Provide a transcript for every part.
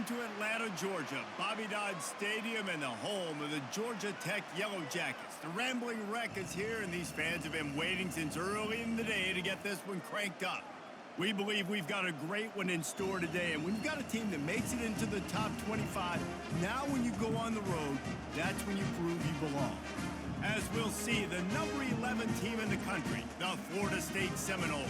Welcome to Atlanta, Georgia, Bobby Dodd Stadium and the home of the Georgia Tech Yellow Jackets. The Rambling Wreck is here, and these fans have been waiting since early in the day to get this one cranked up. We believe we've got a great one in store today, and when you've got a team that makes it into the top 25, now when you go on the road, that's when you prove you belong. As we'll see, the number 11 team in the country, the Florida State Seminoles,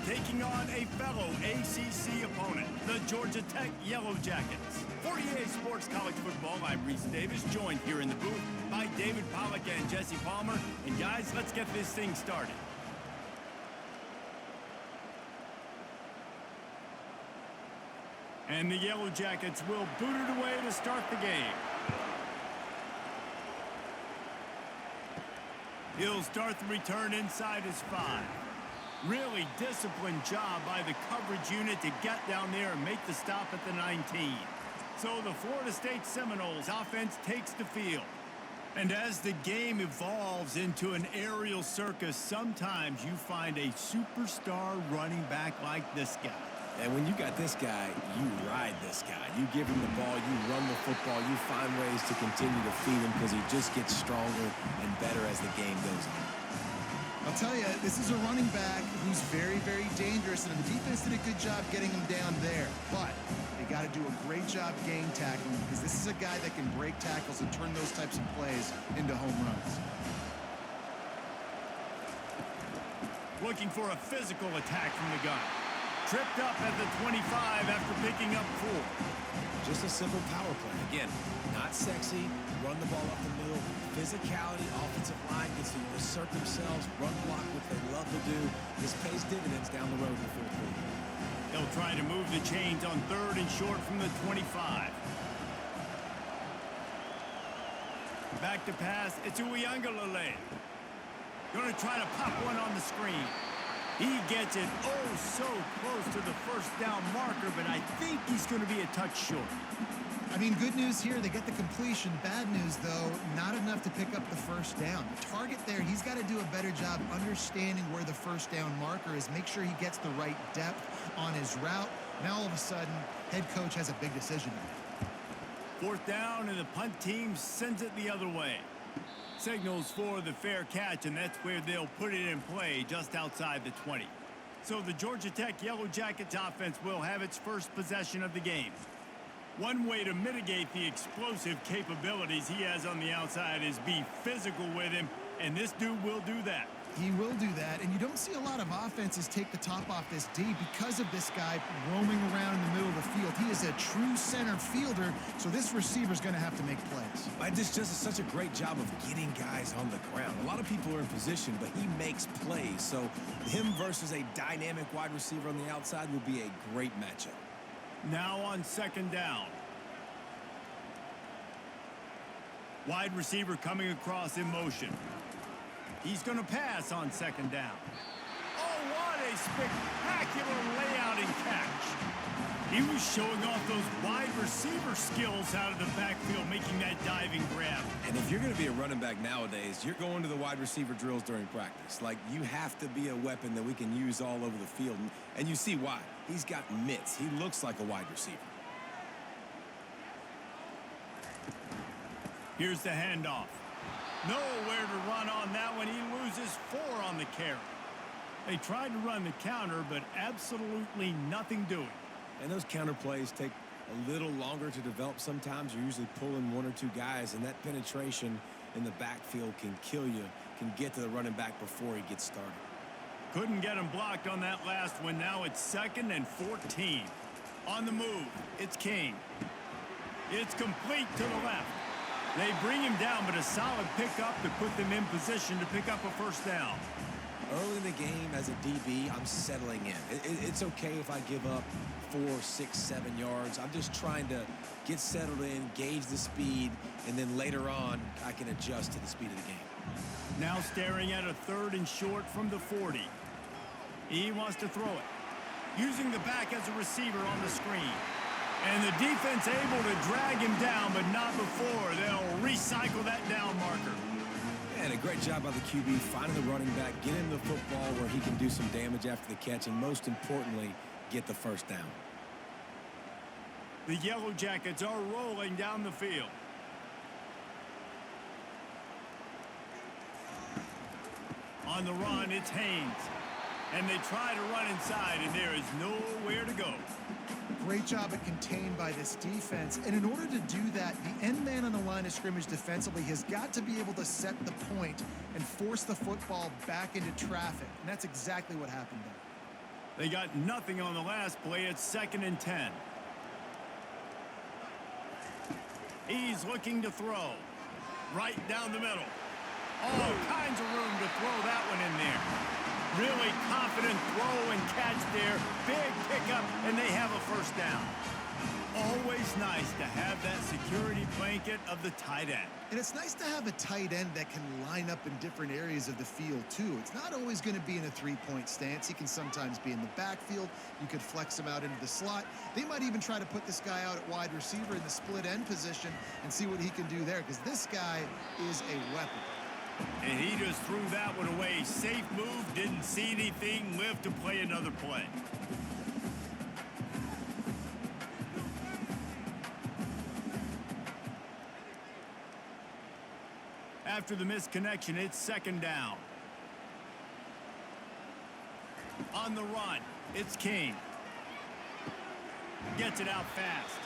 taking on a fellow ACC opponent, the Georgia Tech Yellow Jackets. For EA Sports College Football, I'm Reese Davis, joined here in the booth by David Pollack and Jesse Palmer. And guys, let's get this thing started. And the Yellow Jackets will boot it away to start the game. He'll start the return inside his 5. Really disciplined job by the coverage unit to get down there and make the stop at the 19. So the Florida State Seminoles offense takes the field. And as the game evolves into an aerial circus, sometimes you find a superstar running back like this guy. And when you got this guy, you ride this guy. You give him the ball, you run the football, you find ways to continue to feed him because he just gets stronger and better as the game goes on. I'll tell you, this is a running back who's very, very dangerous, and the defense did a good job getting him down there. But they got to do a great job game tackling because this is a guy that can break tackles and turn those types of plays into home runs. Looking for a physical attack from the gun. Tripped up at the 25 after picking up 4. Just a simple power play. Again, not sexy, run the ball up the middle, physicality, offensive line gets to assert themselves, run block, what they love to do. This pays dividends down the road in the fourth quarter. They'll try to move the chains on 3rd and short from the 25. Back to pass, it's Uyangalele. Gonna try to pop one on the screen. He gets it oh so close to the first down marker, but I think he's going to be a touch short. I mean, good news here, they get the completion. Bad news, though, not enough to pick up the first down. The target there, he's got to do a better job understanding where the first down marker is, make sure he gets the right depth on his route. Now, all of a sudden, head coach has a big decision to make. 4th down, and the punt team sends it the other way. Signals for the fair catch, and that's where they'll put it in play just outside the 20. So the Georgia Tech Yellow Jackets offense will have its first possession of the game. One way to mitigate the explosive capabilities he has on the outside is be physical with him, and this dude will do that. He will do that, and you don't see a lot of offenses take the top off this D because of this guy roaming around in the middle of the field. He is a true center fielder, so this receiver's going to have to make plays. But this just is such a great job of getting guys on the ground. A lot of people are in position, but he makes plays. So him versus a dynamic wide receiver on the outside will be a great matchup. Now on 2nd down. Wide receiver coming across in motion. He's going to pass on 2nd down. Oh, what a spectacular layout and catch. He was showing off those wide receiver skills out of the backfield, making that diving grab. And if you're going to be a running back nowadays, you're going to the wide receiver drills during practice. Like, you have to be a weapon that we can use all over the field. And you see why. He's got mitts. He looks like a wide receiver. Here's the handoff. Nowhere to run on that one. He loses 4 on the carry. They tried to run the counter, but absolutely nothing doing. And those counter plays take a little longer to develop sometimes. You're usually pulling 1 or 2 guys, and that penetration in the backfield can kill you, can get to the running back before he gets started. Couldn't get him blocked on that last one. Now it's 2nd and 14. On the move, it's King. It's complete to the left. They bring him down, but a solid pickup to put them in position to pick up a first down. Early in the game, as a DB, I'm settling in. It's okay if I give up 4, 6, 7 yards. I'm just trying to get settled in, gauge the speed, and then later on, I can adjust to the speed of the game. Now staring at a 3rd and short from the 40. He wants to throw it. Using the back as a receiver on the screen. And the defense able to drag him down, but not before. They'll recycle that down marker. And a great job by the QB finding the running back, getting him the football where he can do some damage after the catch, and most importantly, get the first down. The Yellow Jackets are rolling down the field. On the run, it's Haynes. And they try to run inside, and there is nowhere to go. Great job at contained by this defense. And in order to do that, the end man on the line of scrimmage defensively has got to be able to set the point and force the football back into traffic. And that's exactly what happened there. They got nothing on the last play. It's 2nd and 10. He's looking to throw. Right down the middle. All kinds of room to throw that one in there. Really confident throw and catch there. Big pickup, and they have a first down. Always nice to have that security blanket of the tight end. And it's nice to have a tight end that can line up in different areas of the field, too. It's not always going to be in a three-point stance. He can sometimes be in the backfield. You could flex him out into the slot. They might even try to put this guy out at wide receiver in the split end position and see what he can do there, because this guy is a weapon. And he just threw that one away. Safe move, didn't see anything, lived to play another play. After the misconnection, it's 2nd down. On the run, it's King. Gets it out fast.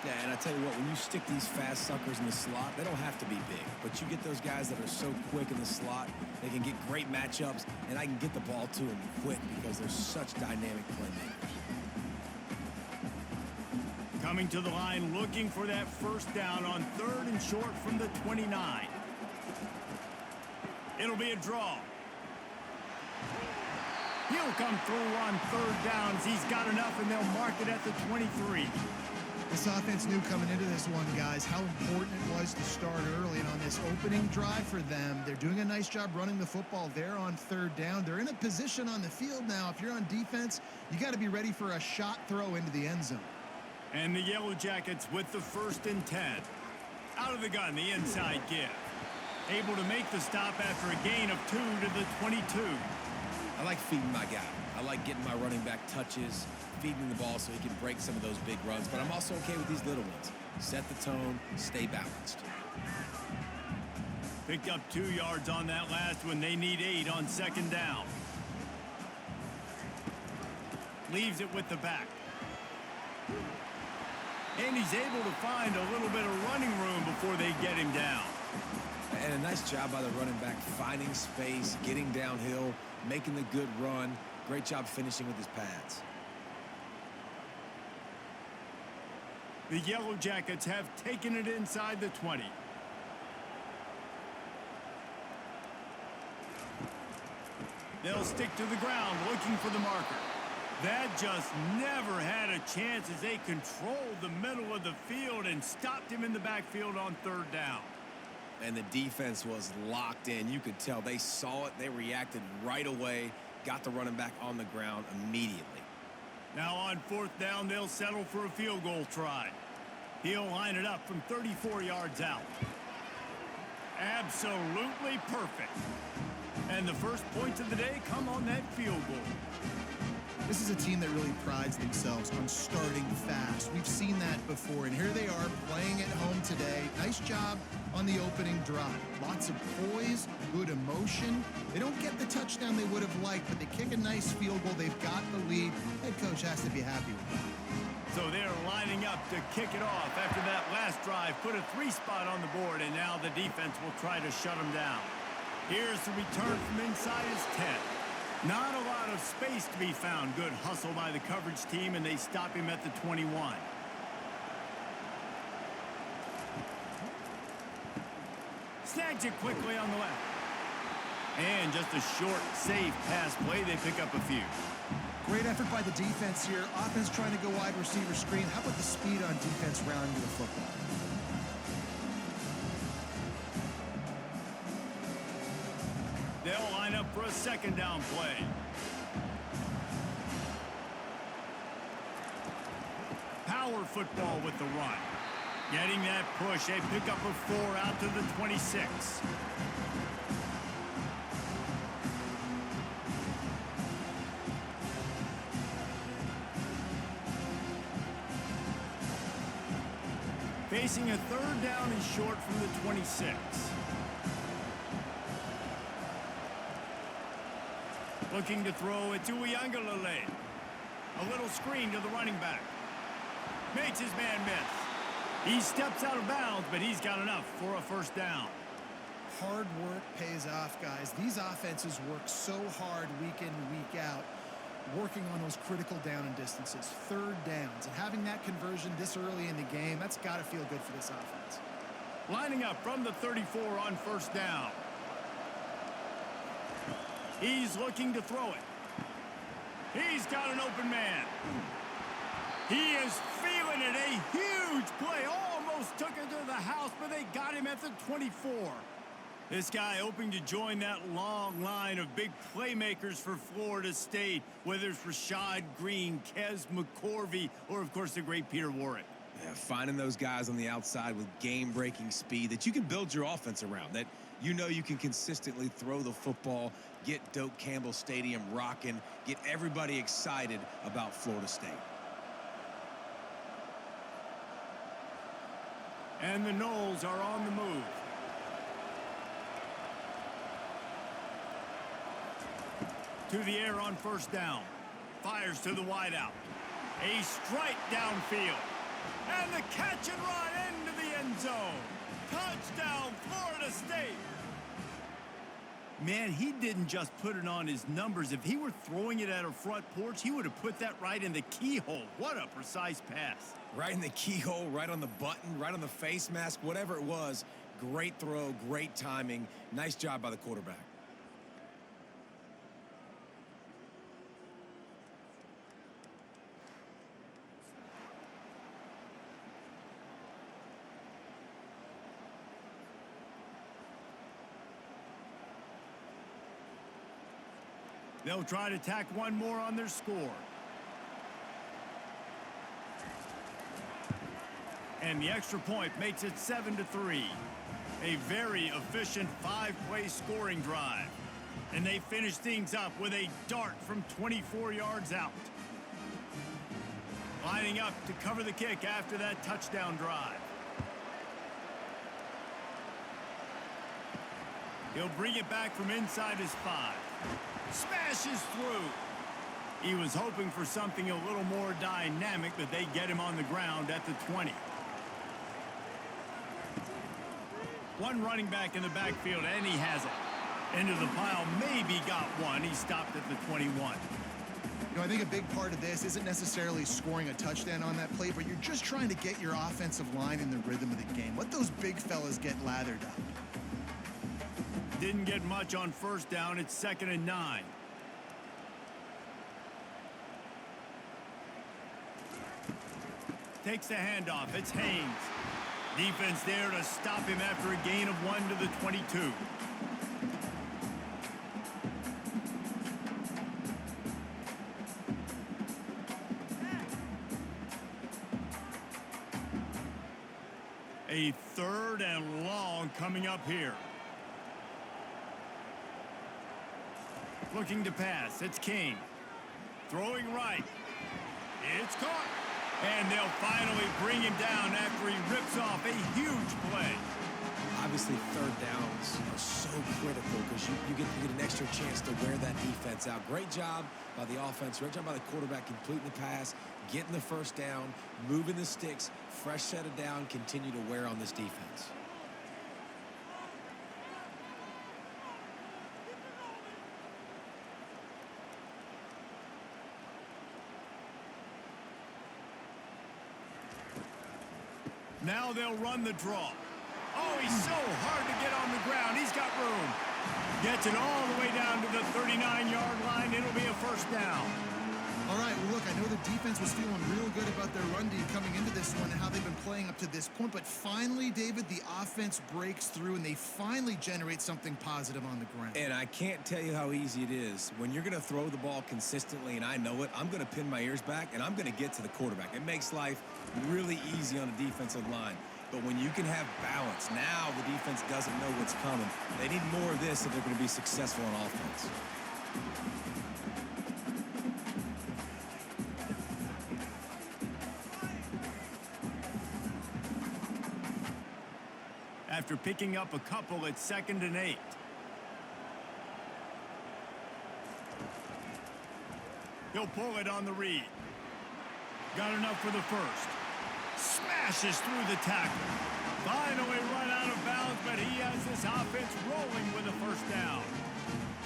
Yeah, and I tell you what, when you stick these fast suckers in the slot, they don't have to be big. But you get those guys that are so quick in the slot, they can get great matchups, and I can get the ball to them quick because they're such dynamic playmakers. Coming to the line, looking for that first down on 3rd and short from the 29. It'll be a draw. He'll come through on 3rd downs. He's got enough, and they'll mark it at the 23. This offense knew coming into this one, guys, how important it was to start early. And on this opening drive for them, they're doing a nice job running the football there on 3rd down. They're in a position on the field now. If you're on defense, you got to be ready for a shot throw into the end zone. And the Yellow Jackets with the 1st and 10. Out of the gun, the inside give. Able to make the stop after a gain of 2 to the 22. I like feeding my guy. I like getting my running back touches, feeding the ball so he can break some of those big runs. But I'm also okay with these little ones. Set the tone, stay balanced. Picked up 2 yards on that last one. They need 8 on 2nd down. Leaves it with the back. And he's able to find a little bit of running room before they get him down. And a nice job by the running back, finding space, getting downhill, making the good run. Great job finishing with his pads. The Yellow Jackets have taken it inside the 20. They'll stick to the ground looking for the marker. That just never had a chance as they controlled the middle of the field and stopped him in the backfield on 3rd down. And the defense was locked in. You could tell they saw it. They reacted right away, got the running back on the ground immediately. Now on 4th down, they'll settle for a field goal try. He'll line it up from 34 yards out. Absolutely perfect. And the first points of the day come on that field goal. This is a team that really prides themselves on starting fast. We've seen that before, and here they are playing at home today. Nice job on the opening drive. Lots of poise, good emotion. They don't get the touchdown they would have liked, but they kick a nice field goal. They've got the lead. Head coach has to be happy with that. So they're lining up to kick it off after that last drive. Put a 3 spot on the board, and now the defense will try to shut them down. Here's the return from inside his 10. Not a lot of space to be found. Good hustle by the coverage team, and they stop him at the 21. Snags it quickly on the left. And just a short, safe pass play. They pick up a few. Great effort by the defense here. Offense trying to go wide receiver screen. How about the speed on defense rounding the football? They'll line up for a 2nd down play. Power football with the run. Getting that push. They pick up a 4 out to the 26. Facing a third down and short from the 26. Looking to throw it to Uiagalelei. A little screen to the running back. Makes his man miss. He steps out of bounds, but he's got enough for a first down. Hard work pays off, guys. These offenses work so hard week in and week out, working on those critical down and distances, third downs, and having that conversion this early in the game, that's got to feel good for this offense. Lining up from the 34 on first down. He's looking to throw it. He's got an open man. He is feeling it. A huge play. Almost took it to the house, but they got him at the 24. This guy hoping to join that long line of big playmakers for Florida State, whether it's Rashad Green, Kez McCorvey, or, of course, the great Peter Warrick. Yeah, finding those guys on the outside with game-breaking speed that you can build your offense around, that you know you can consistently throw the football, get Doak Campbell Stadium rocking, get everybody excited about Florida State. And the Noles are on the move. To the air on first down. Fires to the wideout. A strike downfield. And the catch and run into the end zone. Touchdown, Florida State. Man, he didn't just put it on his numbers. If he were throwing it at a front porch, he would have put that right in the keyhole. What a precise pass. Right in the keyhole, right on the button, right on the face mask, whatever it was. Great throw, great timing. Nice job by the quarterback. They'll try to tack one more on their score. And the extra point makes it 7-3. A very efficient five-play scoring drive. And they finish things up with a dart from 24 yards out. Lining up to cover the kick after that touchdown drive. He'll bring it back from inside his 5. Smashes through. He was hoping for something a little more dynamic, but they get him on the ground at the 20. One running back in the backfield, and he has it. Into the pile, maybe got one. He stopped at the 21. You know, I think a big part of this isn't necessarily scoring a touchdown on that play, but you're just trying to get your offensive line in the rhythm of the game. Let those big fellas get lathered up. Didn't get much on first down. It's 2nd and 9. Takes the handoff. It's Haynes. Defense there to stop him after a gain of 1 to the 22. A 3rd and long coming up here. Looking to pass. It's King. Throwing right. It's caught. And they'll finally bring him down after he rips off a huge play. Obviously, third downs are so critical because you get an extra chance to wear that defense out. Great job by the offense. Great job by the quarterback completing the pass, getting the first down, moving the sticks, fresh set of down, continue to wear on this defense. Now they'll run the draw. Oh, he's so hard to get on the ground. He's got room. Gets it all the way down to the 39-yard line. It'll be a first down. All right, well, look, I know the defense was feeling real good about their run D coming into this one and how they've been playing up to this point. But finally, David, the offense breaks through and they finally generate something positive on the ground. And I can't tell you how easy it is. When you're going to throw the ball consistently, and I know it, I'm going to pin my ears back, and I'm going to get to the quarterback. It makes life really easy on the defensive line. But when you can have balance, now the defense doesn't know what's coming. They need more of this if they're going to be successful on offense. after picking up a couple at 2nd and 8. He'll pull it on the read. Got enough for the first. Smashes through the tackle. Finally run out of bounds, but he has this offense rolling with a first down.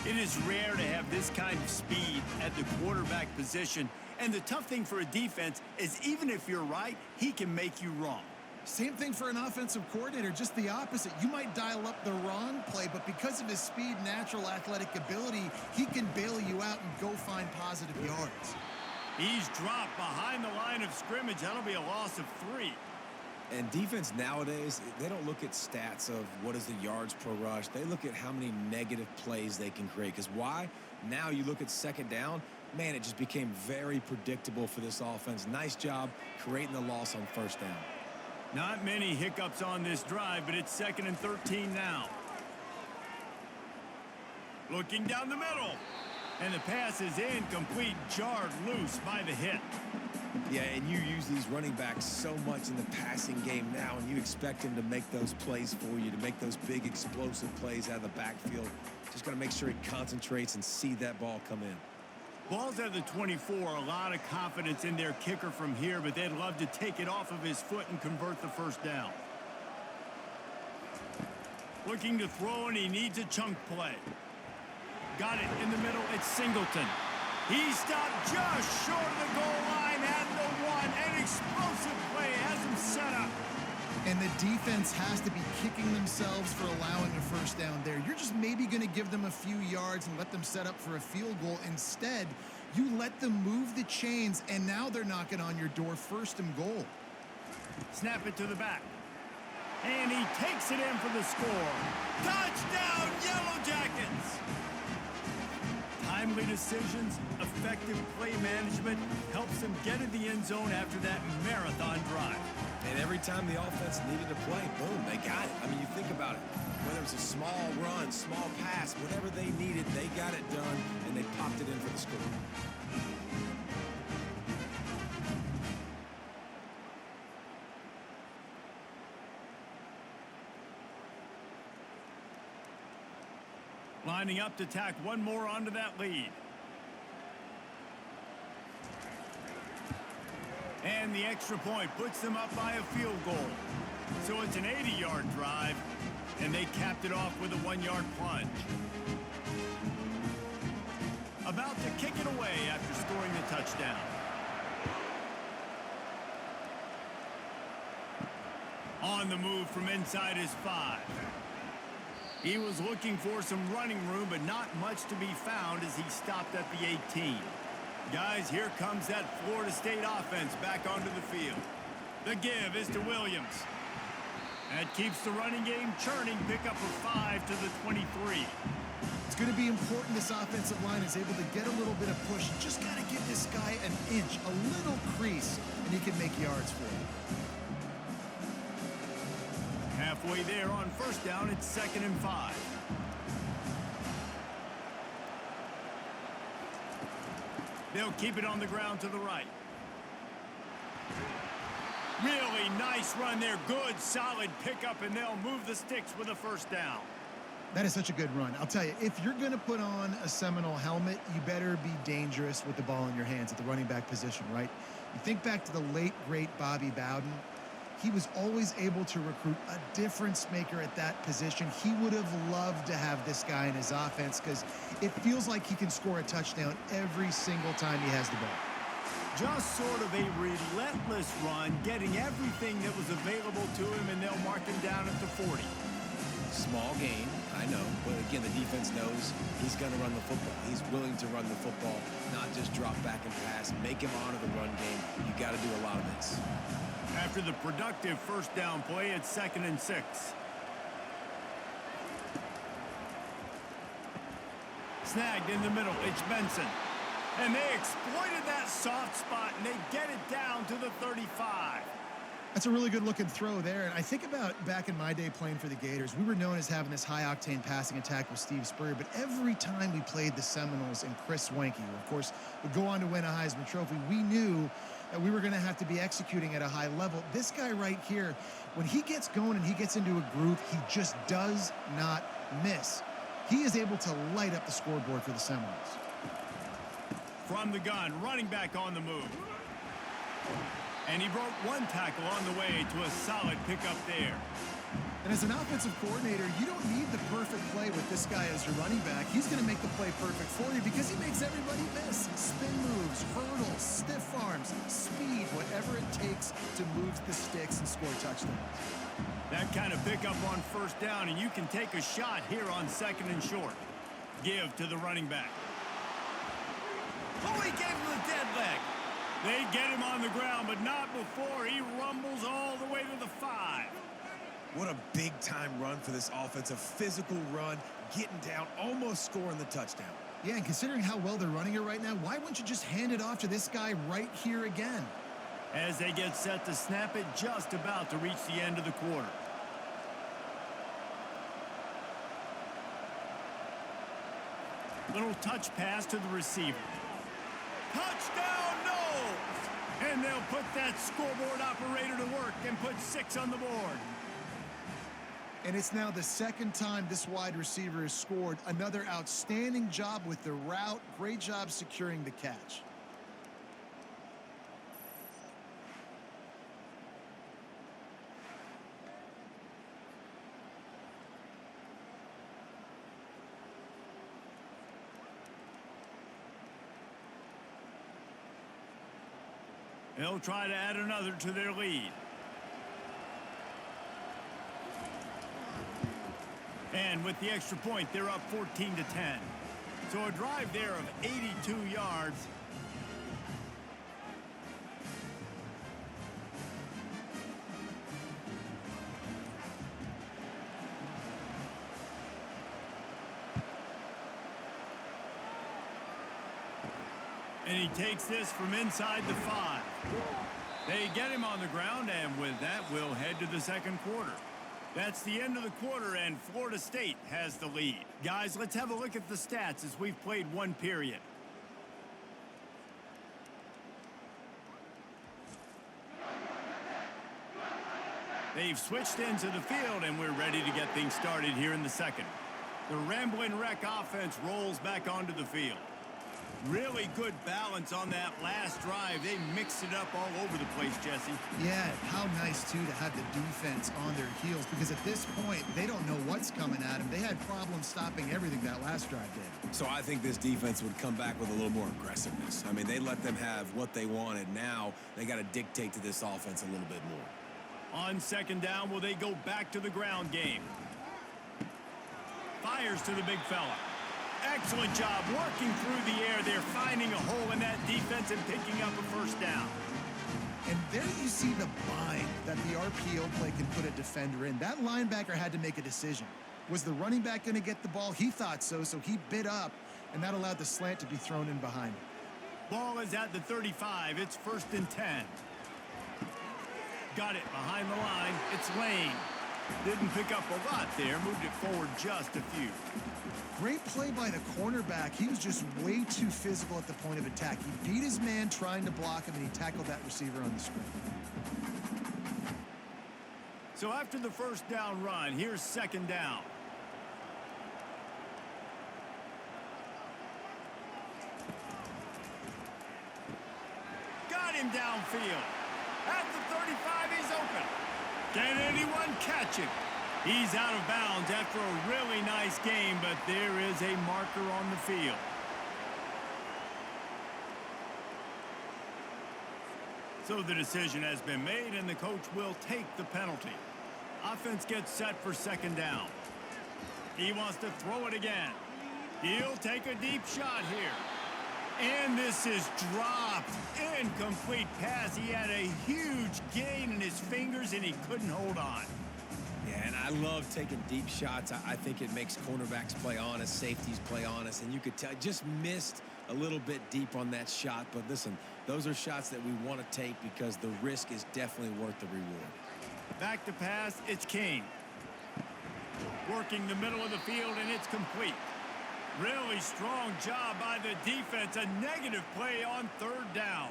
It is rare to have this kind of speed at the quarterback position, and the tough thing for a defense is even if you're right, he can make you wrong. Same thing for an offensive coordinator, just the opposite. You might dial up the wrong play, but because of his speed, natural athletic ability, he can bail you out and go find positive yards. He's dropped behind the line of scrimmage. That'll be a loss of 3. And defense nowadays, they don't look at stats of what is the yards per rush. They look at how many negative plays they can create. Because why? Now you look at 2nd down, man, it just became very predictable for this offense. Nice job creating the loss on 1st down. Not many hiccups on this drive, but it's 2nd and 13 now. Looking down the middle. And the pass is incomplete, jarred loose by the hit. Yeah, and you use these running backs so much in the passing game now, and you expect him to make those plays for you, to make those big explosive plays out of the backfield. Just got to make sure he concentrates and see that ball come in. Ball's at the 24, a lot of confidence in their kicker from here, but they'd love to take it off of his foot and convert the first down. Looking to throw, and he needs a chunk play. Got it in the middle, it's Singleton. He stopped just short of the goal line at the 1. An explosive play has him set up. And the defense has to be kicking themselves for allowing a first down there. You're just maybe going to give them a few yards and let them set up for a field goal. Instead, you let them move the chains, and now they're knocking on your door, 1st and goal. Snap it to the back. And he takes it in for the score. Touchdown, Yellow Jackets! Timely decisions, effective play management helps them get in the end zone after that marathon drive. And every time the offense needed to play, boom, they got it. I mean, you think about it. Whether it's a small run, small pass, whatever they needed, they got it done, and they popped it in for the score. Lining up to tack one more onto that lead. And the extra point puts them up by a field goal. So it's an 80-yard drive, and they capped it off with a 1-yard plunge. About to kick it away after scoring the touchdown. On the move from inside his 5. He was looking for some running room, but not much to be found as he stopped at the 18. Guys, here comes that Florida State offense back onto the field. The give is to Williams. That keeps the running game churning. Pick up a 5 to the 23. It's going to be important this offensive line is able to get a little bit of push. Just got to give this guy an inch, a little crease, and he can make yards for you. Halfway there on first down, it's 2nd and 5. They'll keep it on the ground to the right. Really nice run there. Good, solid pickup, and they'll move the sticks with a first down. That is such a good run. I'll tell you, if you're going to put on a Seminole helmet, you better be dangerous with the ball in your hands at the running back position, right? You think back to the late, great Bobby Bowden. He was always able to recruit a difference maker at that position. He would have loved to have this guy in his offense because it feels like he can score a touchdown every single time he has the ball. Just sort of a relentless run, getting everything that was available to him, and they'll mark him down at the 40. Small game, I know, but again, the defense knows he's going to run the football. He's willing to run the football, not just drop back and pass, make him honor the run game. You got to do a lot of this. After the productive first down play, it's 2nd and 6. Snagged in the middle, it's Benson. And they exploited that soft spot, and they get it down to the 35. That's a really good looking throw there. And I think about back in my day playing for the Gators, we were known as having this high-octane passing attack with Steve Spurrier, but every time we played the Seminoles and Chris Wenke, who of course would go on to win a Heisman Trophy, we knew that we were going to have to be executing at a high level. This guy right here, when he gets going and he gets into a groove, he just does not miss. He is able to light up the scoreboard for the Seminoles. From the gun, running back on the move. And he broke one tackle on the way to a solid pickup there. And as an offensive coordinator, you don't need the perfect play with this guy as your running back. He's going to make the play perfect for you because he makes everybody miss. Spin moves, hurdles, stiff arms, speed, whatever it takes to move the sticks and score touchdowns. That kind of pickup on first down, and you can take a shot here on 2nd and short. Give to the running back. Oh, he gave him the dead leg. They get him on the ground, but not before he rumbles all the way to the 5. What a big-time run for this offense. A physical run, getting down, almost scoring the touchdown. Yeah, and considering how well they're running it right now, why wouldn't you just hand it off to this guy right here again? As they get set to snap it, just about to reach the end of the quarter. Little touch pass to the receiver. Touchdown, no! And they'll put that scoreboard operator to work and put 6 on the board. And it's now the 2nd time this wide receiver has scored. Another outstanding job with the route. Great job securing the catch. They'll try to add another to their lead. And with the extra point, they're up 14-10. So a drive there of 82 yards. And he takes this from inside the 5. They get him on the ground, and with that, we'll head to the 2nd quarter. That's the end of the quarter, and Florida State has the lead. Guys, let's have a look at the stats as we've played one period. They've switched into the field, and we're ready to get things started here in the 2nd. The Rambling Wreck offense rolls back onto the field. Really good balance on that last drive. They mixed it up all over the place, Jesse. Yeah, how nice, too, to have the defense on their heels, because at this point, they don't know what's coming at them. They had problems stopping everything that last drive did. So I think this defense would come back with a little more aggressiveness. I mean, they let them have what they wanted. Now they got to dictate to this offense a little bit more. On 2nd down, will they go back to the ground game? Fires to the big fella. Excellent job working through the air. They're finding a hole in that defense and picking up a first down. And there you see the bind that the RPO play can put a defender in. That linebacker had to make a decision. Was the running back going to get the ball? He thought so, so he bit up, and that allowed the slant to be thrown in behind him. Ball is at the 35. It's 1st and 10. Got it behind the line. It's Lane. Didn't pick up a lot there. Moved it forward just a few. Great play by the cornerback. He was just way too physical at the point of attack. He beat his man trying to block him, and he tackled that receiver on the screen. So after the first down run, here's 2nd down. Got him downfield. At the 35, he's open. Can anyone catch him? He's out of bounds after a really nice game, but there is a marker on the field. So the decision has been made, and the coach will take the penalty. Offense gets set for 2nd down. He wants to throw it again. He'll take a deep shot here. And this is dropped. Incomplete pass. He had a huge gain in his fingers, and he couldn't hold on. Yeah, and I love taking deep shots. I think it makes cornerbacks play honest, safeties play honest, and you could tell just missed a little bit deep on that shot. But listen, those are shots that we want to take because the risk is definitely worth the reward. Back to pass, it's King. Working the middle of the field, and it's complete. Really strong job by the defense. A negative play on 3rd down.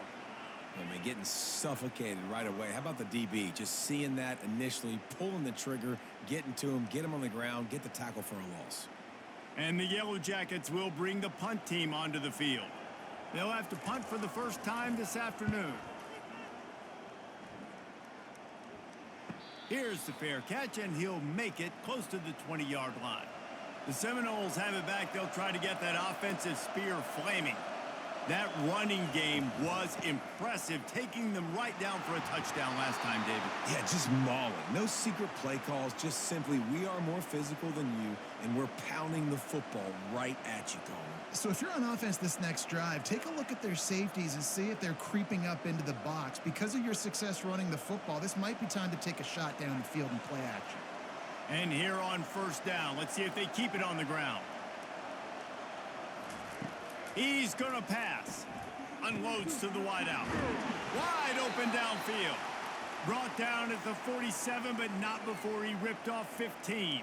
I mean, getting suffocated right away. How about the DB? Just seeing that initially, pulling the trigger, getting to him, get him on the ground, get the tackle for a loss. And the Yellow Jackets will bring the punt team onto the field. They'll have to punt for the first time this afternoon. Here's the fair catch, and he'll make it close to the 20-yard line. The Seminoles have it back. They'll try to get that offensive spear flaming. That running game was impressive, taking them right down for a touchdown last time, David. Yeah, just mauling. No secret play calls, just simply we are more physical than you, and we're pounding the football right at you, Colin. So if you're on offense this next drive, take a look at their safeties and see if they're creeping up into the box. Because of your success running the football, this might be time to take a shot down the field and play action. And here on first down, let's see if they keep it on the ground. He's going to pass. Unloads to the wideout. Wide open downfield. Brought down at the 47, but not before he ripped off 15.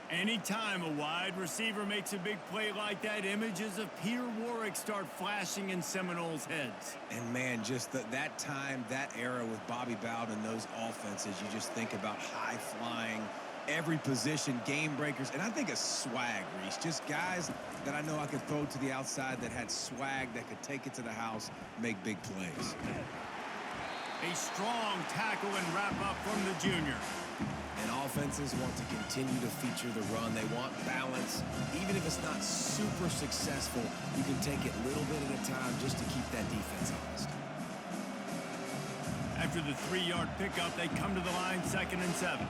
Anytime a wide receiver makes a big play like that, images of Peter Warwick start flashing in Seminoles' heads. And, man, just that time, that era with Bobby Bowden and those offenses, you just think about high-flying, every position, game breakers, and I think a swag, Reese. Just guys that I know I could throw to the outside that had swag, that could take it to the house, make big plays. A strong tackle and wrap up from the junior. And offenses want to continue to feature the run. They want balance. Even if it's not super successful, you can take it a little bit at a time just to keep that defense honest. After the 3-yard pickup, they come to the line 2nd and 7.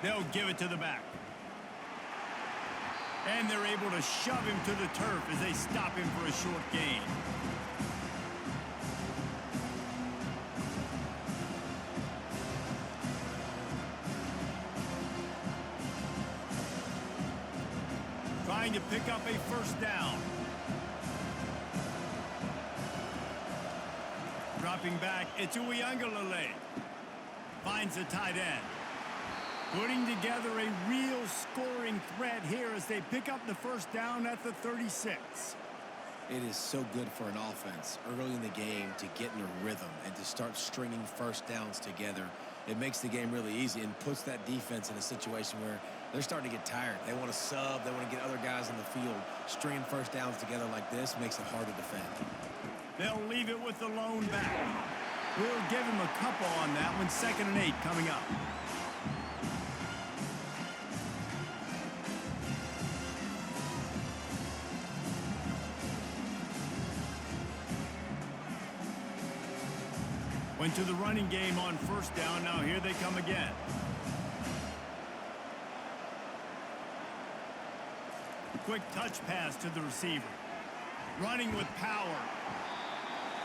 They'll give it to the back. And they're able to shove him to the turf as they stop him for a short gain. Trying to pick up a first down. Dropping back, it's Uyangalele. Finds the tight end. Putting together a real scoring threat here as they pick up the first down at the 36. It is so good for an offense early in the game to get in a rhythm and to start stringing first downs together. It makes the game really easy and puts that defense in a situation where they're starting to get tired. They want to sub. They want to get other guys in the field. Stringing first downs together like this makes it hard to defend. They'll leave it with the lone back. We'll give him a couple on that one. 2nd and 8 coming up. Went to the running game on first down. Now here they come again. Quick touch pass to the receiver. Running with power.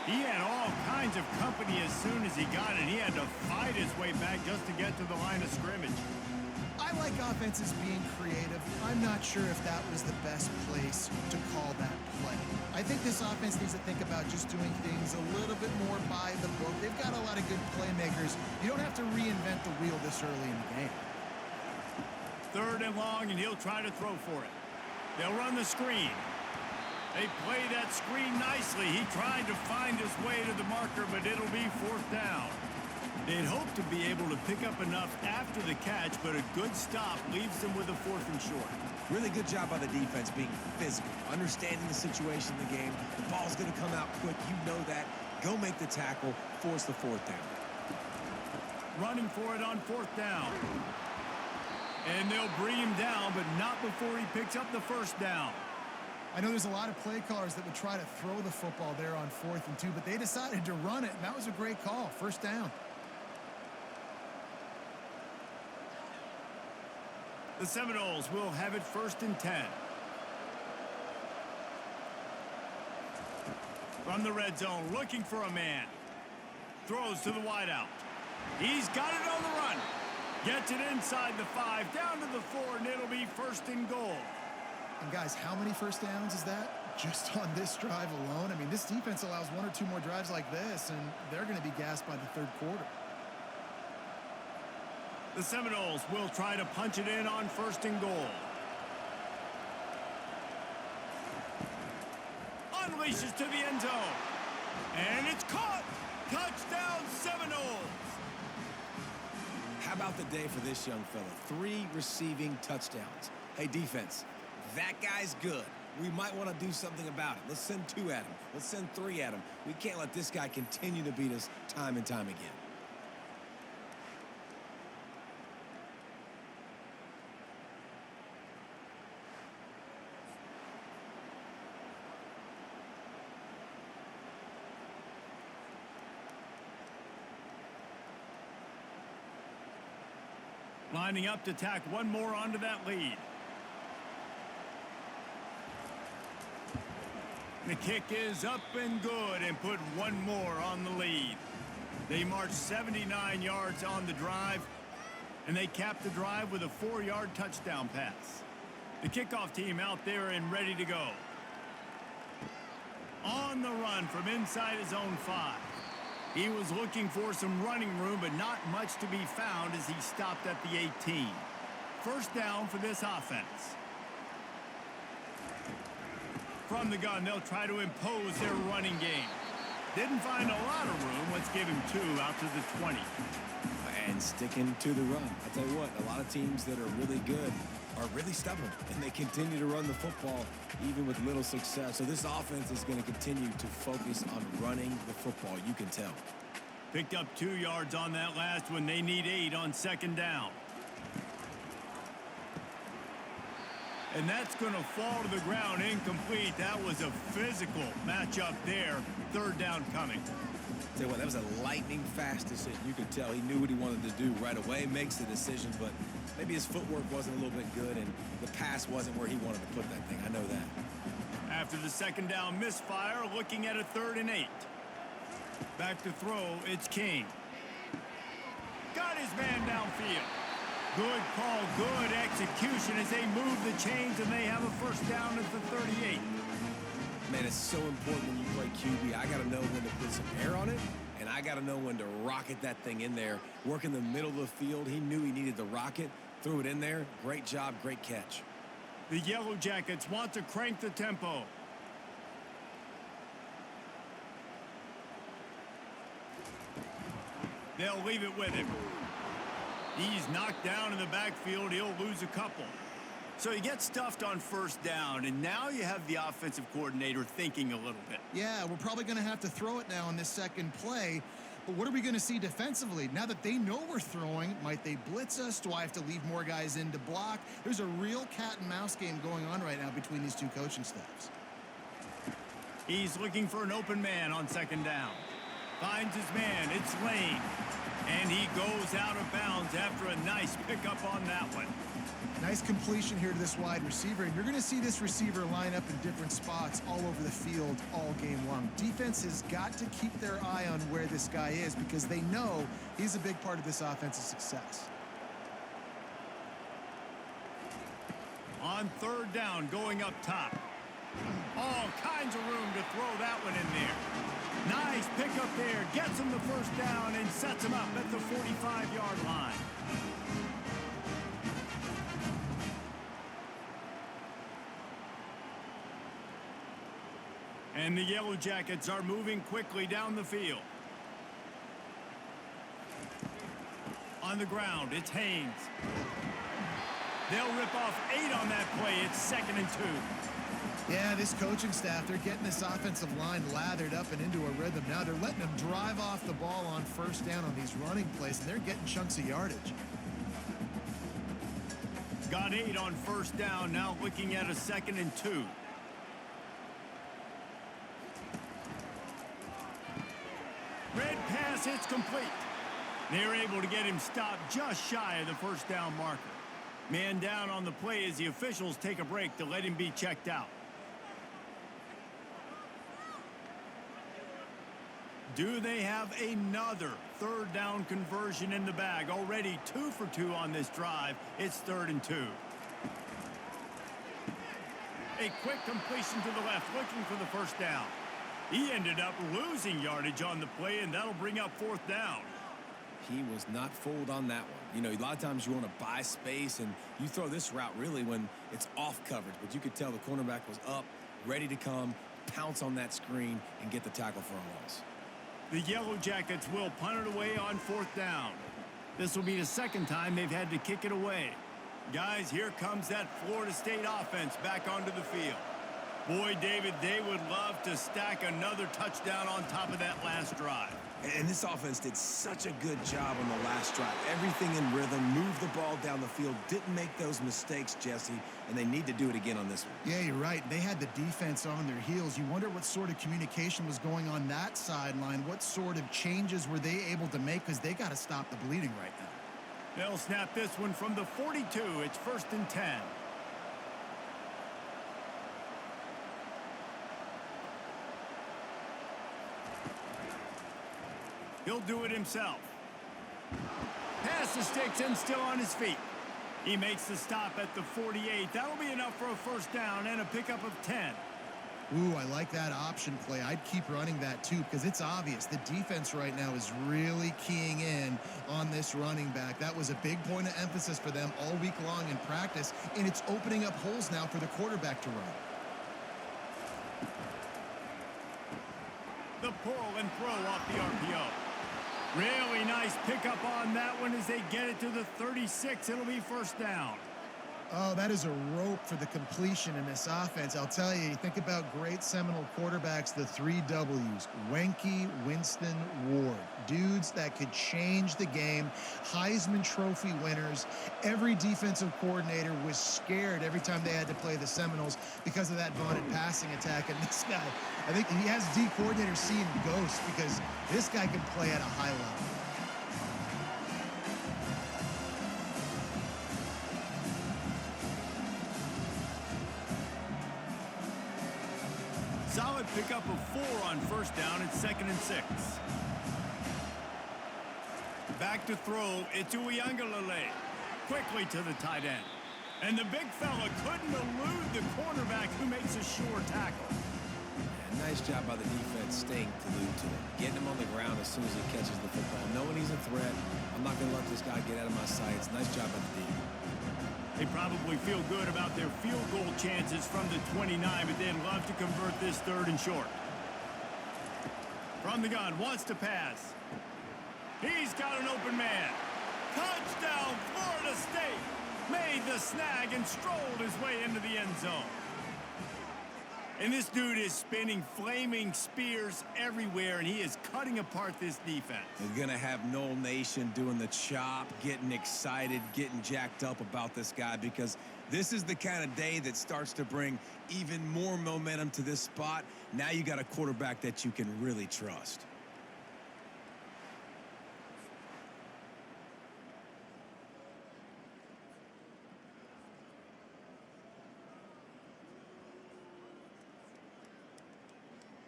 He had all kinds of company as soon as he got it. He had to fight his way back just to get to the line of scrimmage. I like offenses being creative. I'm not sure if that was the best place to call that play. I think this offense needs to think about just doing things a little bit more by the book. They've got a lot of good playmakers. You don't have to reinvent the wheel this early in the game. 3rd and long, and he'll try to throw for it. They'll run the screen. They play that screen nicely. He tried to find his way to the marker, but it'll be 4th down. They'd hope to be able to pick up enough after the catch, but a good stop leaves them with a 4th and short. Really good job by the defense being physical, understanding the situation in the game. The ball's going to come out quick. You know that. Go make the tackle, force the 4th down. Running for it on 4th down. And they'll bring him down, but not before he picks up the first down. I know there's a lot of play callers that would try to throw the football there on 4th and 2, but they decided to run it, and that was a great call. First down. The Seminoles will have it 1st and 10. From the red zone, looking for a man. Throws to the wideout. He's got it on the run. Gets it inside the 5, down to the 4, and it'll be 1st and goal. And guys, how many first downs is that just on this drive alone? I mean, this defense allows 1 or 2 more drives like this, and they're going to be gassed by the 3rd quarter. The Seminoles will try to punch it in on 1st and goal. unleashes to the end zone. And it's caught. Touchdown, Seminoles. How about the day for this young fella? 3 receiving touchdowns. Hey, defense, that guy's good. We might want to do something about it. Let's send 2 at him. Let's send 3 at him. We can't let this guy continue to beat us time and time again. Lining up to tack one more onto that lead. The kick is up and good and put one more on the lead. They march 79 yards on the drive, and they cap the drive with a 4-yard touchdown pass. The kickoff team out there and ready to go. On the run from inside his own 5. He was looking for some running room, but not much to be found as he stopped at the 18. First down for this offense. From the gun, they'll try to impose their running game. Didn't find a lot of room. Let's give him 2 out to the 20. And sticking to the run. I tell you what, a lot of teams that are really good are really stubborn, and they continue to run the football even with little success. So this offense is going to continue to focus on running the football. You can tell. Picked up 2 yards on that last one. They need 8 on second down. And that's going to fall to the ground incomplete. That was a physical matchup there. Third down coming. Tell you what, that was a lightning fast decision. You could tell he knew what he wanted to do right away, makes the decision, but maybe his footwork wasn't a little bit good and the pass wasn't where he wanted to put that thing. I know that. After the second down misfire, looking at a 3rd and 8. Back to throw, it's King. Got his man downfield. Good call, good execution as they move the chains and they have a first down at the 38. Man, it's so important when you play QB. I got to know when to put some air on it, and I got to know when to rocket that thing in there. Work in the middle of the field. He knew he needed the rocket, threw it in there. Great job, great catch. The Yellow Jackets want to crank the tempo. They'll leave it with him. He's knocked down in the backfield. He'll lose a couple. So he gets stuffed on first down, and now you have the offensive coordinator thinking a little bit. Yeah, we're probably going to have to throw it now on this second play. But what are we going to see defensively? Now that they know we're throwing, might they blitz us? Do I have to leave more guys in to block? There's a real cat and mouse game going on right now between these 2 coaching staffs. He's looking for an open man on second down. Finds his man. It's Lane. And he goes out of bounds after a nice pickup on that one. Nice completion here to this wide receiver. And you're going to see this receiver line up in different spots all over the field all game long. Defense has got to keep their eye on where this guy is because they know he's a big part of this offense's success. On third down, going up top. All kinds of room to throw that one in there. Nice pickup there. Gets him the first down and sets him up at the 45-yard line. And the Yellow Jackets are moving quickly down the field. On the ground, it's Haynes. They'll rip off 8 on that play. It's 2nd and 2. Yeah, this coaching staff, they're getting this offensive line lathered up and into a rhythm. Now they're letting them drive off the ball on first down on these running plays, and they're getting chunks of yardage. Got 8 on first down, now looking at a 2nd and 2. Red pass, it's complete. They're able to get him stopped just shy of the first down marker. Man down on the play as the officials take a break to let him be checked out. Do they have another third down conversion in the bag? Already 2 for 2 on this drive. It's 3rd and 2. A quick completion to the left, looking for the first down. He ended up losing yardage on the play, and that'll bring up 4th down. He was not fooled on that one. You know, a lot of times you want to buy space, and you throw this route really when it's off coverage. But you could tell the cornerback was up, ready to come, pounce on that screen and get the tackle for a loss. The Yellow Jackets will punt it away on 4th down. This will be the second time they've had to kick it away. Guys, here comes that Florida State offense back onto the field. Boy, David, they would love to stack another touchdown on top of that last drive. And this offense did such a good job on the last drive. Everything in rhythm, moved the ball down the field, didn't make those mistakes, Jesse, and they need to do it again on this one. Yeah, you're right. They had the defense on their heels. You wonder what sort of communication was going on that sideline. What sort of changes were they able to make, because they got to stop the bleeding right now. They'll snap this one from the 42. It's 1st and 10. He'll do it himself. Pass the sticks and still on his feet. He makes the stop at the 48. That'll be enough for a 1st down and a pickup of 10. Ooh, I like that option play. I'd keep running that too, because it's obvious the defense right now is really keying in on this running back. That was a big point of emphasis for them all week long in practice, and it's opening up holes now for the quarterback to run. The pull and throw off the RPO. Really nice pickup on that one as they get it to the 36. It'll be 1st down. Oh, that is a rope for the completion in this offense. I'll tell you, think about great Seminole quarterbacks, the 3 W's. Wenke, Winston, Ward. Dudes that could change the game. Heisman Trophy winners. Every defensive coordinator was scared every time they had to play the Seminoles because of that vaunted passing attack. And this guy, I think he has D coordinators seeing ghosts, because this guy can play at a high level. Solid pickup of 4 on 1st down. It's 2nd and 6. Back to throw. It's Uiagalelei. Quickly to the tight end. And the big fella couldn't elude the cornerback, who makes a sure tackle. Yeah, nice job by the defense staying glued to him. Getting him on the ground as soon as he catches the football. Knowing he's a threat. I'm not going to let this guy get out of my sights. Nice job by the D. They probably feel good about their field goal chances from the 29, but they'd love to convert this 3rd and short. From the gun, wants to pass. He's got an open man. Touchdown, Florida State! Made the snag and strolled his way into the end zone. And this dude is spinning flaming spears everywhere, and he is cutting apart this defense. We're going to have Knoll Nation doing the chop, getting excited, getting jacked up about this guy, because this is the kind of day that starts to bring even more momentum to this spot. Now you got a quarterback that you can really trust.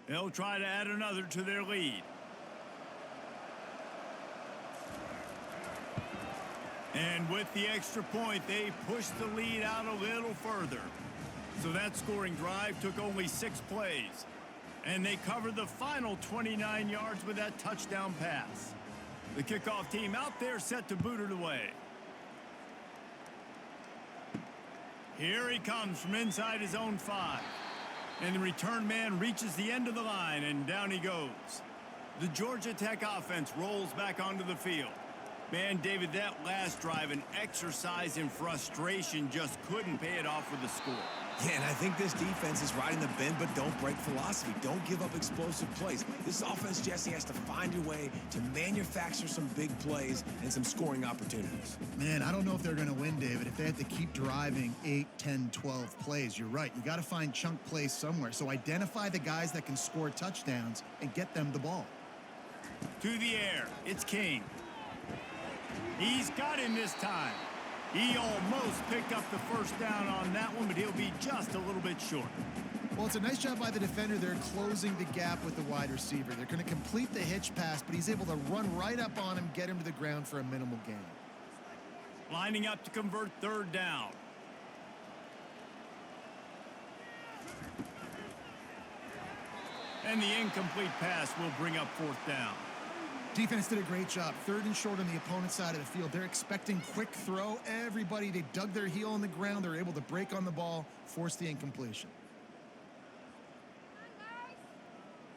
They'll try to add another to their lead. And with the extra point, they push the lead out a little further. So that scoring drive took only 6 plays. And they covered the final 29 yards with that touchdown pass. The kickoff team out there set to boot it away. Here he comes from inside his own 5. And the return man reaches the end of the line, and down he goes. The Georgia Tech offense rolls back onto the field. Man, David, that last drive, an exercise in frustration, just couldn't pay it off with a score. Yeah, and I think this defense is riding the bend but don't break philosophy. Don't give up explosive plays. This offense, Jesse, has to find a way to manufacture some big plays and some scoring opportunities. Man, I don't know if they're going to win, David, if they have to keep driving 8, 10, 12 plays. You're right. You got to find chunk plays somewhere. So identify the guys that can score touchdowns and get them the ball. To the air. It's King. He's got him this time. He almost picked up the 1st down on that one, but he'll be just a little bit short. Well, it's a nice job by the defender. They're closing the gap with the wide receiver. They're going to complete the hitch pass, but he's able to run right up on him, get him to the ground for a minimal gain. Lining up to convert 3rd down. And the incomplete pass will bring up 4th down. Defense did a great job. 3rd and short on the opponent's side of the field. They're expecting quick throw. Everybody, they dug their heel on the ground. They're able to break on the ball, force the incompletion.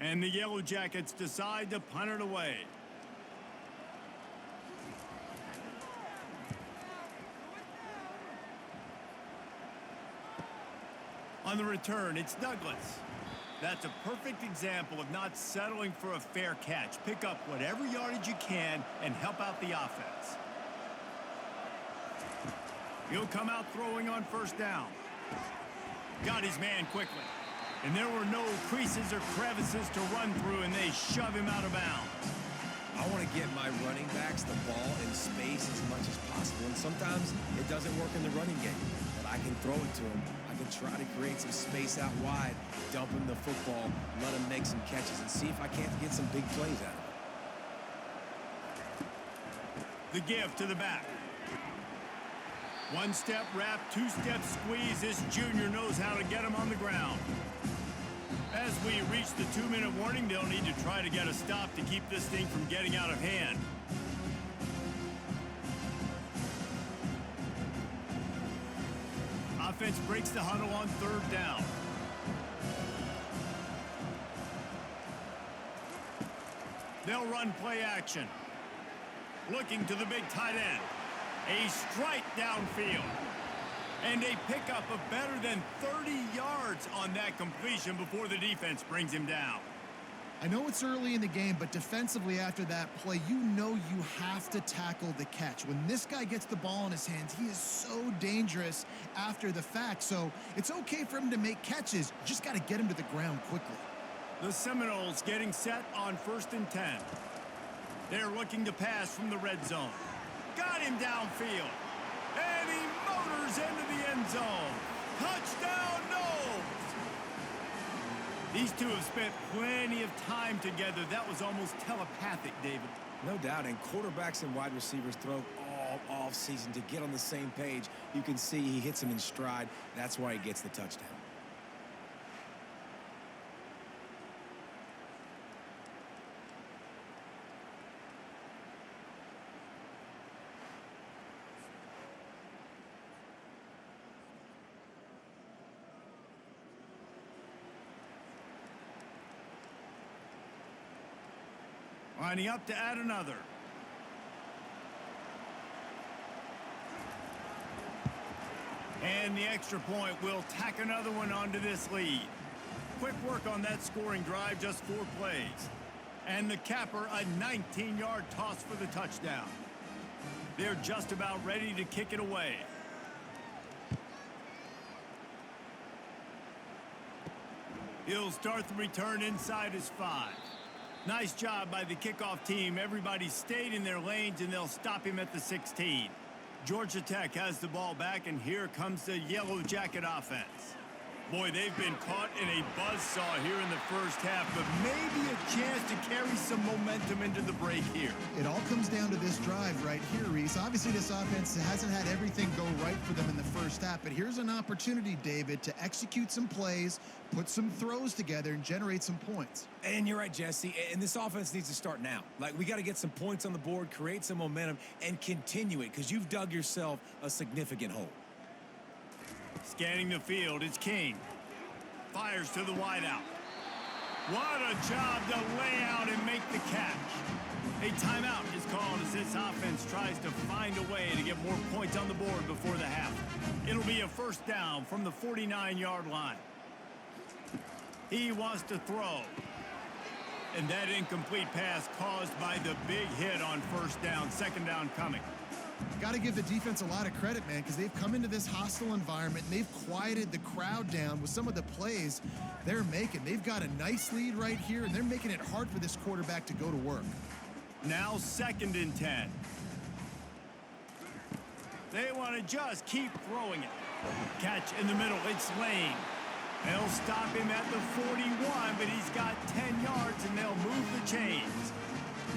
And the Yellow Jackets decide to punt it away. On the return, it's Douglas. That's a perfect example of not settling for a fair catch. Pick up whatever yardage you can and help out the offense. He'll come out throwing on first down. Got his man quickly. And there were no creases or crevices to run through, and they shove him out of bounds. I want to get my running backs the ball in space as much as possible, and sometimes it doesn't work in the running game, but I can throw it to them. I can try to create some space out wide, dump him the football, let him make some catches, and see if I can't get some big plays out of it. The give to the back. One-step wrap, two-step squeeze. This junior knows how to get him on the ground. As we reach the 2-minute warning, they'll need to try to get a stop to keep this thing from getting out of hand. Offense breaks the huddle on third down. They'll run play action. Looking to the big tight end. A strike downfield. And a pickup of better than 30 yards on that completion before the defense brings him down. I know it's early in the game, but defensively after that play, you know you have to tackle the catch. When this guy gets the ball in his hands, he is so dangerous after the fact. So it's okay for him to make catches. You just got to get him to the ground quickly. The Seminoles getting set on 1st and 10. They're looking to pass from the red zone. Got him downfield. And he motors into the end zone. Touchdown, Noles! These two have spent plenty of time together. That was almost telepathic, David. No doubt, and quarterbacks and wide receivers throw all off-season to get on the same page. You can see he hits him in stride. That's why he gets the touchdown. Lining up to add another. And the extra point will tack another one onto this lead. Quick work on that scoring drive, just 4 plays. And the capper, a 19-yard toss for the touchdown. They're just about ready to kick it away. He'll start the return inside his 5. Nice job by the kickoff team. Everybody stayed in their lanes, and they'll stop him at the 16. Georgia Tech has the ball back, and here comes the Yellow Jacket offense. Boy, they've been caught in a buzzsaw here in the first half, but maybe a chance to carry some momentum into the break here. It all comes down to this drive right here, Reese. Obviously, this offense hasn't had everything go right for them in the first half, but here's an opportunity, David, to execute some plays, put some throws together, and generate some points. And you're right, Jesse, and this offense needs to start now. Like, we got to get some points on the board, create some momentum, and continue it, because you've dug yourself a significant hole. Scanning the field, it's King. Fires to the wideout. What a job to lay out and make the catch. A timeout is called as this offense tries to find a way to get more points on the board before the half. It'll be a first down from the 49-yard line. He wants to throw. And that incomplete pass caused by the big hit on first down, second down coming. Got to give the defense a lot of credit, man, because they've come into this hostile environment and they've quieted the crowd down with some of the plays they're making. They've got a nice lead right here, and they're making it hard for this quarterback to go to work. Now 2nd and 10. They want to just keep throwing it. Catch in the middle. It's Lane. They'll stop him at the 41, but he's got 10 yards, and they'll move the chains.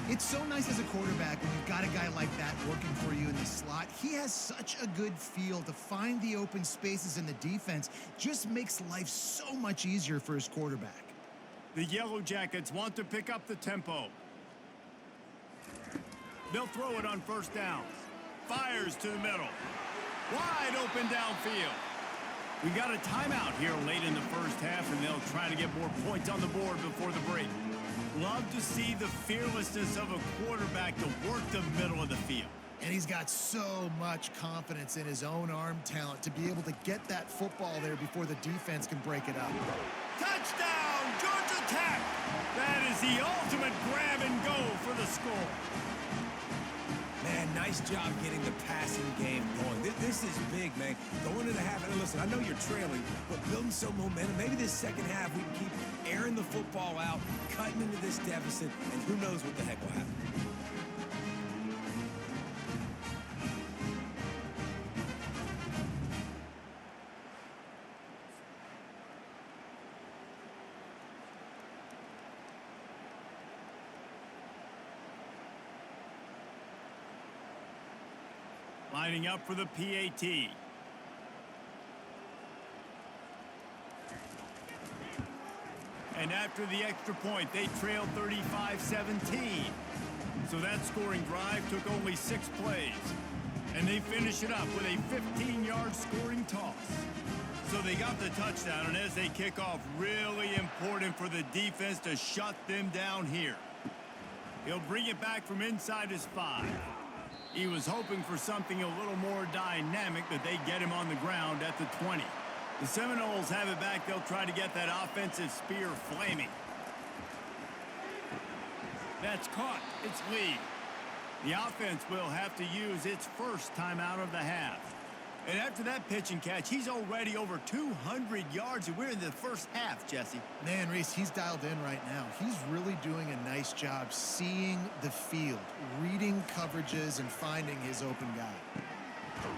It's so nice as a quarterback when you've got a guy like that working for you in the slot. He has such a good feel to find the open spaces in the defense. Just makes life so much easier for his quarterback. The Yellow Jackets want to pick up the tempo. They'll throw it on first down. Fires to the middle. Wide open downfield. We got a timeout here late in the first half, and they'll try to get more points on the board before the break. Love to see the fearlessness of a quarterback to work the middle of the field. And he's got so much confidence in his own arm talent to be able to get that football there before the defense can break it up. Touchdown, Georgia Tech! That is the ultimate grab and go for the score. Man, nice job getting the passing game going. This is big, man. Going into the half, and listen, I know you're trailing, but building some momentum. Maybe this second half we can keep airing the football out, cutting into this deficit, and who knows what the heck will happen. Lining up for the PAT. And after the extra point, they trailed 35-17. So that scoring drive took only 6 plays. And they finish it up with a 15-yard scoring toss. So they got the touchdown, and as they kick off, really important for the defense to shut them down here. He'll bring it back from inside his 5. He was hoping for something a little more dynamic, but they get him on the ground at the 20. The Seminoles have it back. They'll try to get that offensive spear flaming. That's caught. It's Lee. The offense will have to use its first timeout of the half. And after that pitch and catch, he's already over 200 yards, and we're in the first half, Jesse. Man, Reese, he's dialed in right now. He's really doing a nice job seeing the field, reading coverages, and finding his open guy.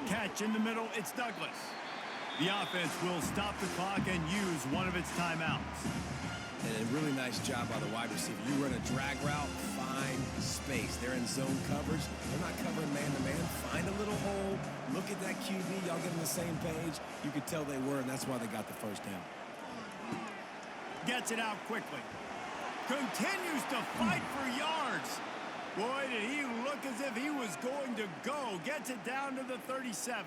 Catch in the middle, it's Douglas. The offense will stop the clock and use one of its timeouts. And a really nice job by the wide receiver. You run a drag route, find space. They're in zone coverage. They're not covering man-to-man. Find a little hole. Look at that QB. Y'all get on the same page. You could tell they were, and that's why they got the first down. Gets it out quickly. Continues to fight for yards. Boy, did he look as if he was going to go. Gets it down to the 37.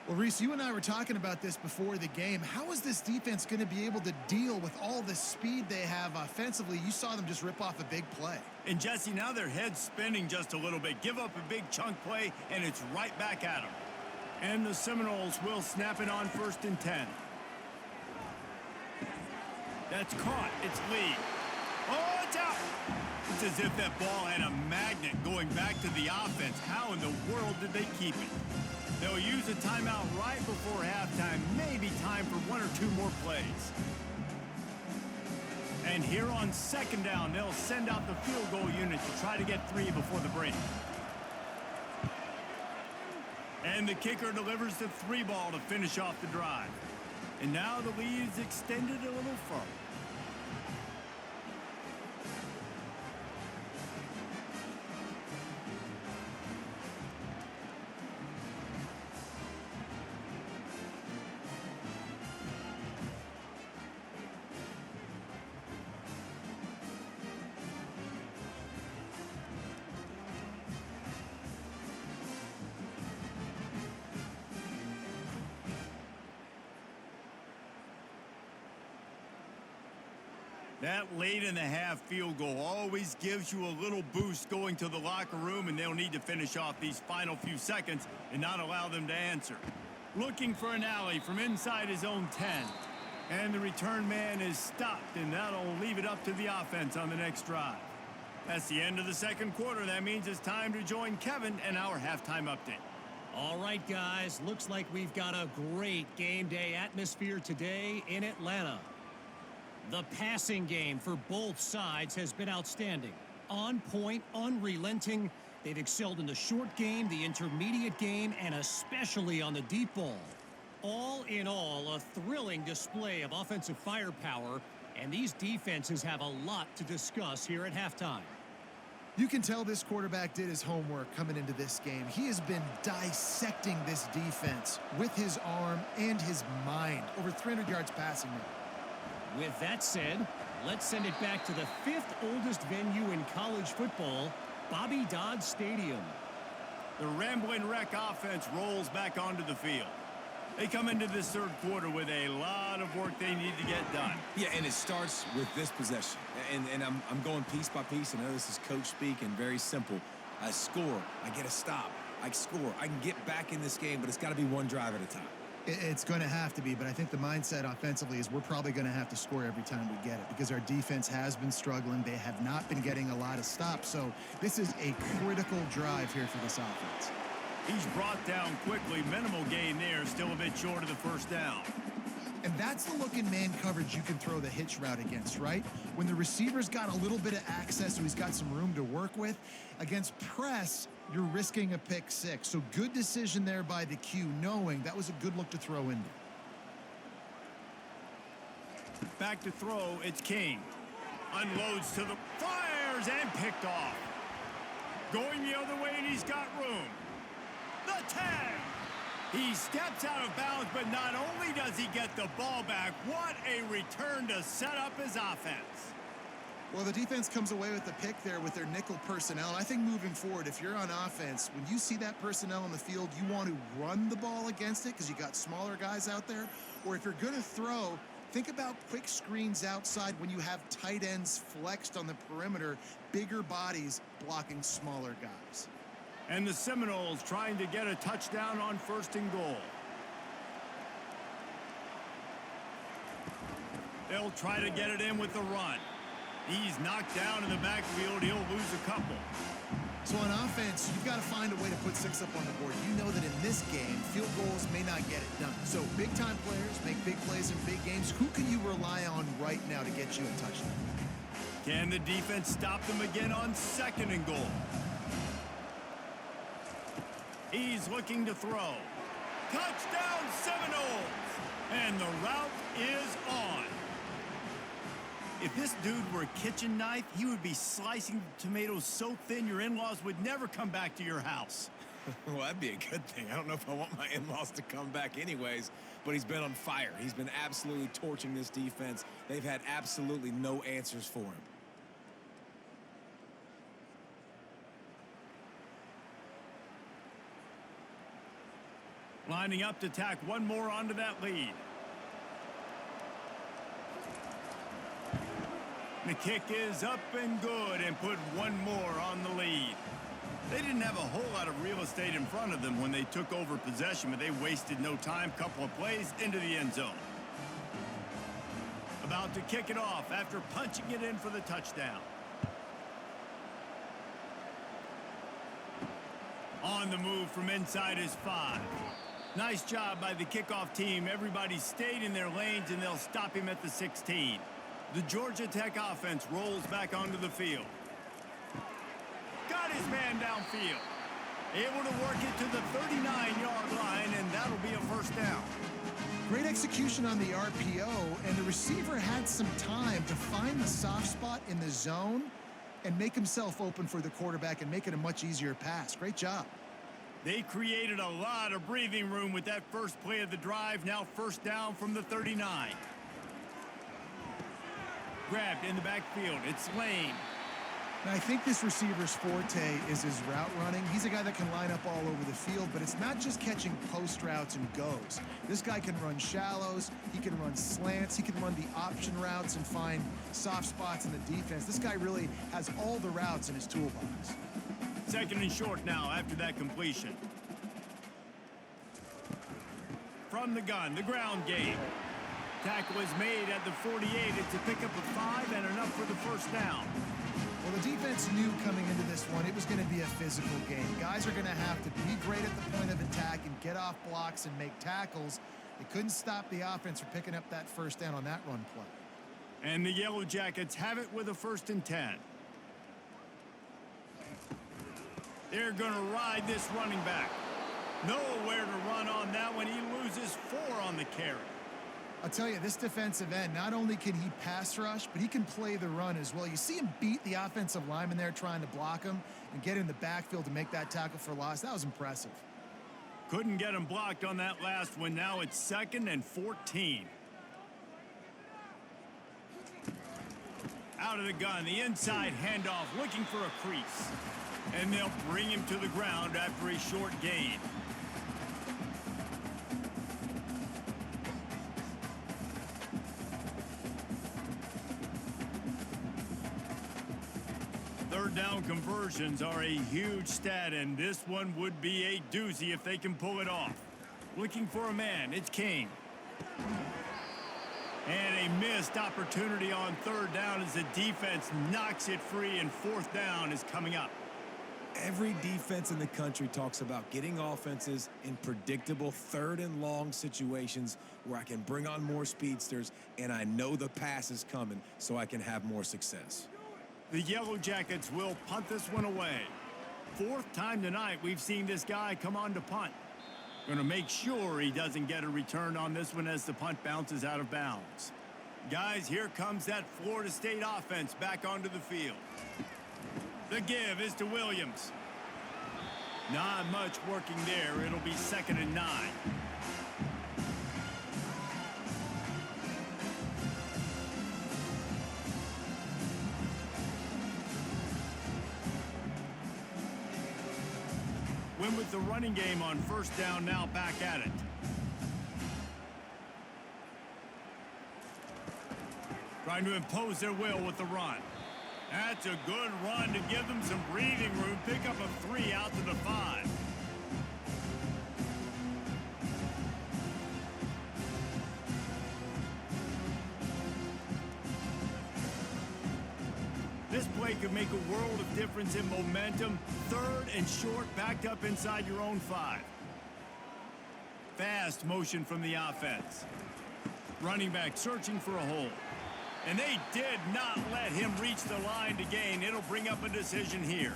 Well, Reese, you and I were talking about this before the game. How is this defense going to be able to deal with all the speed they have offensively? You saw them just rip off a big play. And, Jesse, now their head's spinning just a little bit. Give up a big chunk play, and it's right back at them. And the Seminoles will snap it on 1st and 10. That's caught. It's Lee. Oh, it's out. It's as if that ball had a magnet going back to the offense. How in the world did they keep it? They'll use a timeout right before halftime. Maybe time for 1 or 2 more plays. And here on 2nd down, they'll send out the field goal unit to try to get 3 before the break. And the kicker delivers the 3 ball to finish off the drive. And now the lead is extended a little further. That late in the half field goal always gives you a little boost going to the locker room, and they'll need to finish off these final few seconds and not allow them to answer. Looking for an alley from inside his own 10. And the return man is stopped, and that'll leave it up to the offense on the next drive. That's the end of the 2nd quarter. That means it's time to join Kevin and our halftime update. All right, guys. Looks like we've got a great game day atmosphere today in Atlanta. The passing game for both sides has been outstanding. On point, unrelenting. They've excelled in the short game, the intermediate game, and especially on the deep ball. All in all, a thrilling display of offensive firepower, and these defenses have a lot to discuss here at halftime. You can tell this quarterback did his homework coming into this game. He has been dissecting this defense with his arm and his mind. Over 300 yards passing now. With that said, let's send it back to the 5th oldest venue in college football, Bobby Dodd Stadium. The Rambling Wreck offense rolls back onto the field. They come into this third quarter with a lot of work they need to get done. Yeah, and it starts with this possession. And I'm going piece by piece. I know this is coach speak and very simple. I score. I get a stop. I score. I can get back in this game, but it's got to be one drive at a time. It's going to have to be, but I think the mindset offensively is we're probably going to have to score every time we get it because our defense has been struggling. They have not been getting a lot of stops, so this is a critical drive here for this offense. He's brought down quickly. Minimal gain there, still a bit short of the first down. And that's the look in man coverage you can throw the hitch route against, right? When the receiver's got a little bit of access, so he's got some room to work with. Against press, you're risking a pick six. So good decision there by the Q, knowing that was a good look to throw in there. Back to throw, it's King. Unloads to the fires and picked off. Going the other way, and he's got room. The tag. He steps out of bounds, but not only does he get the ball back, what a return to set up his offense. Well, the defense comes away with the pick there with their nickel personnel. And I think moving forward, if you're on offense, when you see that personnel on the field, you want to run the ball against it because you got smaller guys out there. Or if you're going to throw, think about quick screens outside when you have tight ends flexed on the perimeter, bigger bodies blocking smaller guys. And the Seminoles trying to get a touchdown on 1st and goal. They'll try to get it in with the run. He's knocked down in the backfield. He'll lose a couple. So on offense, you've got to find a way to put 6 up on the board. You know that in this game, field goals may not get it done. So big-time players make big plays in big games. Who can you rely on right now to get you a touchdown? Can the defense stop them again on 2nd and goal? He's looking to throw. Touchdown Seminoles! And the route is on. If this dude were a kitchen knife, he would be slicing tomatoes so thin your in-laws would never come back to your house. Well, that'd be a good thing. I don't know if I want my in-laws to come back anyways, but he's been on fire. He's been absolutely torching this defense. They've had absolutely no answers for him. Lining up to tack one more onto that lead. The kick is up and good and put one more on the lead. They didn't have a whole lot of real estate in front of them when they took over possession, but they wasted no time. Couple of plays into the end zone. About to kick it off after punching it in for the touchdown. On the move from inside his 5. Nice job by the kickoff team. Everybody stayed in their lanes, and they'll stop him at the 16. The Georgia Tech offense rolls back onto the field. Got his man downfield. Able to work it to the 39-yard line, and that'll be a first down. Great execution on the RPO, and the receiver had some time to find the soft spot in the zone and make himself open for the quarterback and make it a much easier pass. Great job. They created a lot of breathing room with that first play of the drive. Now first down from the 39. Grabbed in the backfield. It's Lane. And I think this receiver's forte is his route running. He's a guy that can line up all over the field, but it's not just catching post routes and goes. This guy can run shallows. He can run slants. He can run the option routes and find soft spots in the defense. This guy really has all the routes in his toolbox. 2nd and short now after that completion. From the gun, the ground game. Tackle is made at the 48. It's a pickup of 5 and enough for the first down. Well, the defense knew coming into this one it was going to be a physical game. Guys are going to have to be great at the point of attack and get off blocks and make tackles. They couldn't stop the offense from picking up that first down on that run play. And the Yellow Jackets have it with a 1st and 10. They're going to ride this running back. Nowhere to run on that one. He loses 4 on the carry. I'll tell you, this defensive end, not only can he pass rush, but he can play the run as well. You see him beat the offensive lineman there trying to block him and get in the backfield to make that tackle for loss. That was impressive. Couldn't get him blocked on that last one. Now it's 2nd and 14. Out of the gun, the inside handoff, looking for a crease. And they'll bring him to the ground after a short gain. conversions are a huge stat, and this one would be a doozy if they can pull it off. Looking for a man, it's King. And a missed opportunity on third down as the defense knocks it free, and fourth down is coming up. Every defense in the country talks about getting offenses in predictable third and long situations where I can bring on more speedsters and I know the pass is coming so I can have more success. The Yellow Jackets will punt this one away. Fourth time tonight we've seen this guy come on to punt. Going to make sure he doesn't get a return on this one as the punt bounces out of bounds. Guys, here comes that Florida State offense back onto the field. The give is to Williams. Not much working there. It'll be 2nd and 9. Win with the running game on first down, now back at it. Trying to impose their will with the run. That's a good run to give them some breathing room. Pick up a 3 out to the 5. This play could make a world of difference in momentum. 3rd and short, backed up inside your own 5. Fast motion from the offense. Running back searching for a hole. And they did not let him reach the line to gain. It'll bring up a decision here.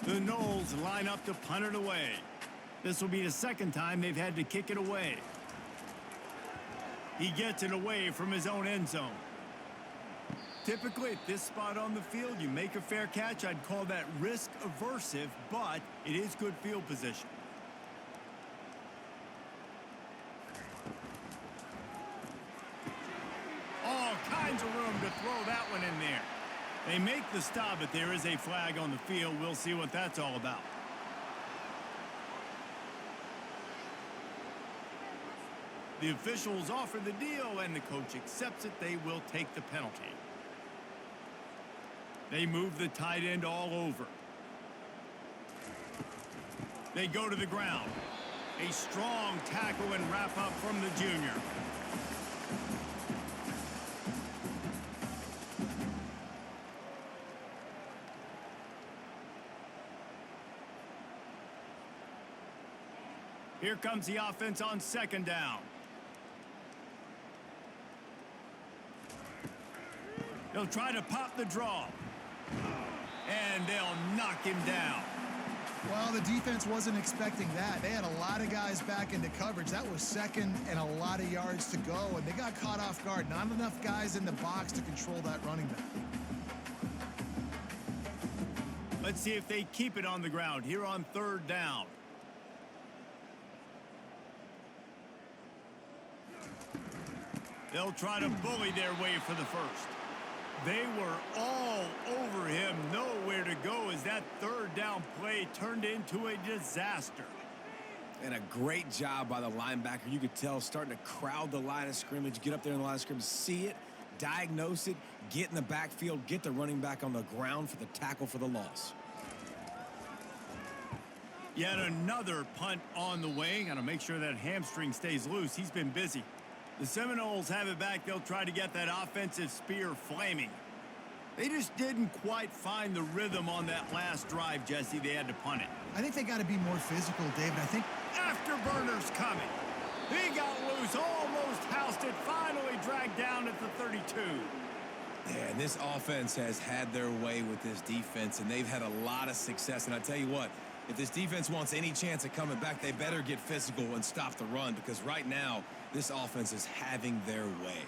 The Noles line up to punt it away. This will be the 2nd time they've had to kick it away. He gets it away from his own end zone. Typically, at this spot on the field, you make a fair catch. I'd call that risk aversive, but it is good field position. All kinds of room to throw that one in there. They make the stop, but there is a flag on the field. We'll see what that's all about. The officials offer the deal, and the coach accepts it. They will take the penalty. They move the tight end all over. They go to the ground. A strong tackle and wrap up from the junior. Here comes the offense on 2nd down. They'll try to pop the draw. And they'll knock him down. Well, the defense wasn't expecting that. They had a lot of guys back into coverage. That was 2nd and a lot of yards to go, and they got caught off guard. Not enough guys in the box to control that running back. Let's see if they keep it on the ground here on 3rd down. They'll try to bully their way for the first. They were all over him, nowhere to go as that 3rd down play turned into a disaster. And a great job by the linebacker. You could tell starting to crowd the line of scrimmage, get up there in the line of scrimmage, see it, diagnose it, get in the backfield, get the running back on the ground for the tackle for the loss. Yet another punt on the way. Got to make sure that hamstring stays loose. He's been busy. The Seminoles have it back. They'll try to get that offensive spear flaming. They just didn't quite find the rhythm on that last drive, Jesse. They had to punt it. I think they got to be more physical, David. I think Afterburner's coming. He got loose, almost housed it, finally dragged down at the 32. Yeah, and this offense has had their way with this defense, and they've had a lot of success. And I tell you what, if this defense wants any chance of coming back, they better get physical and stop the run, because right now, this offense is having their way.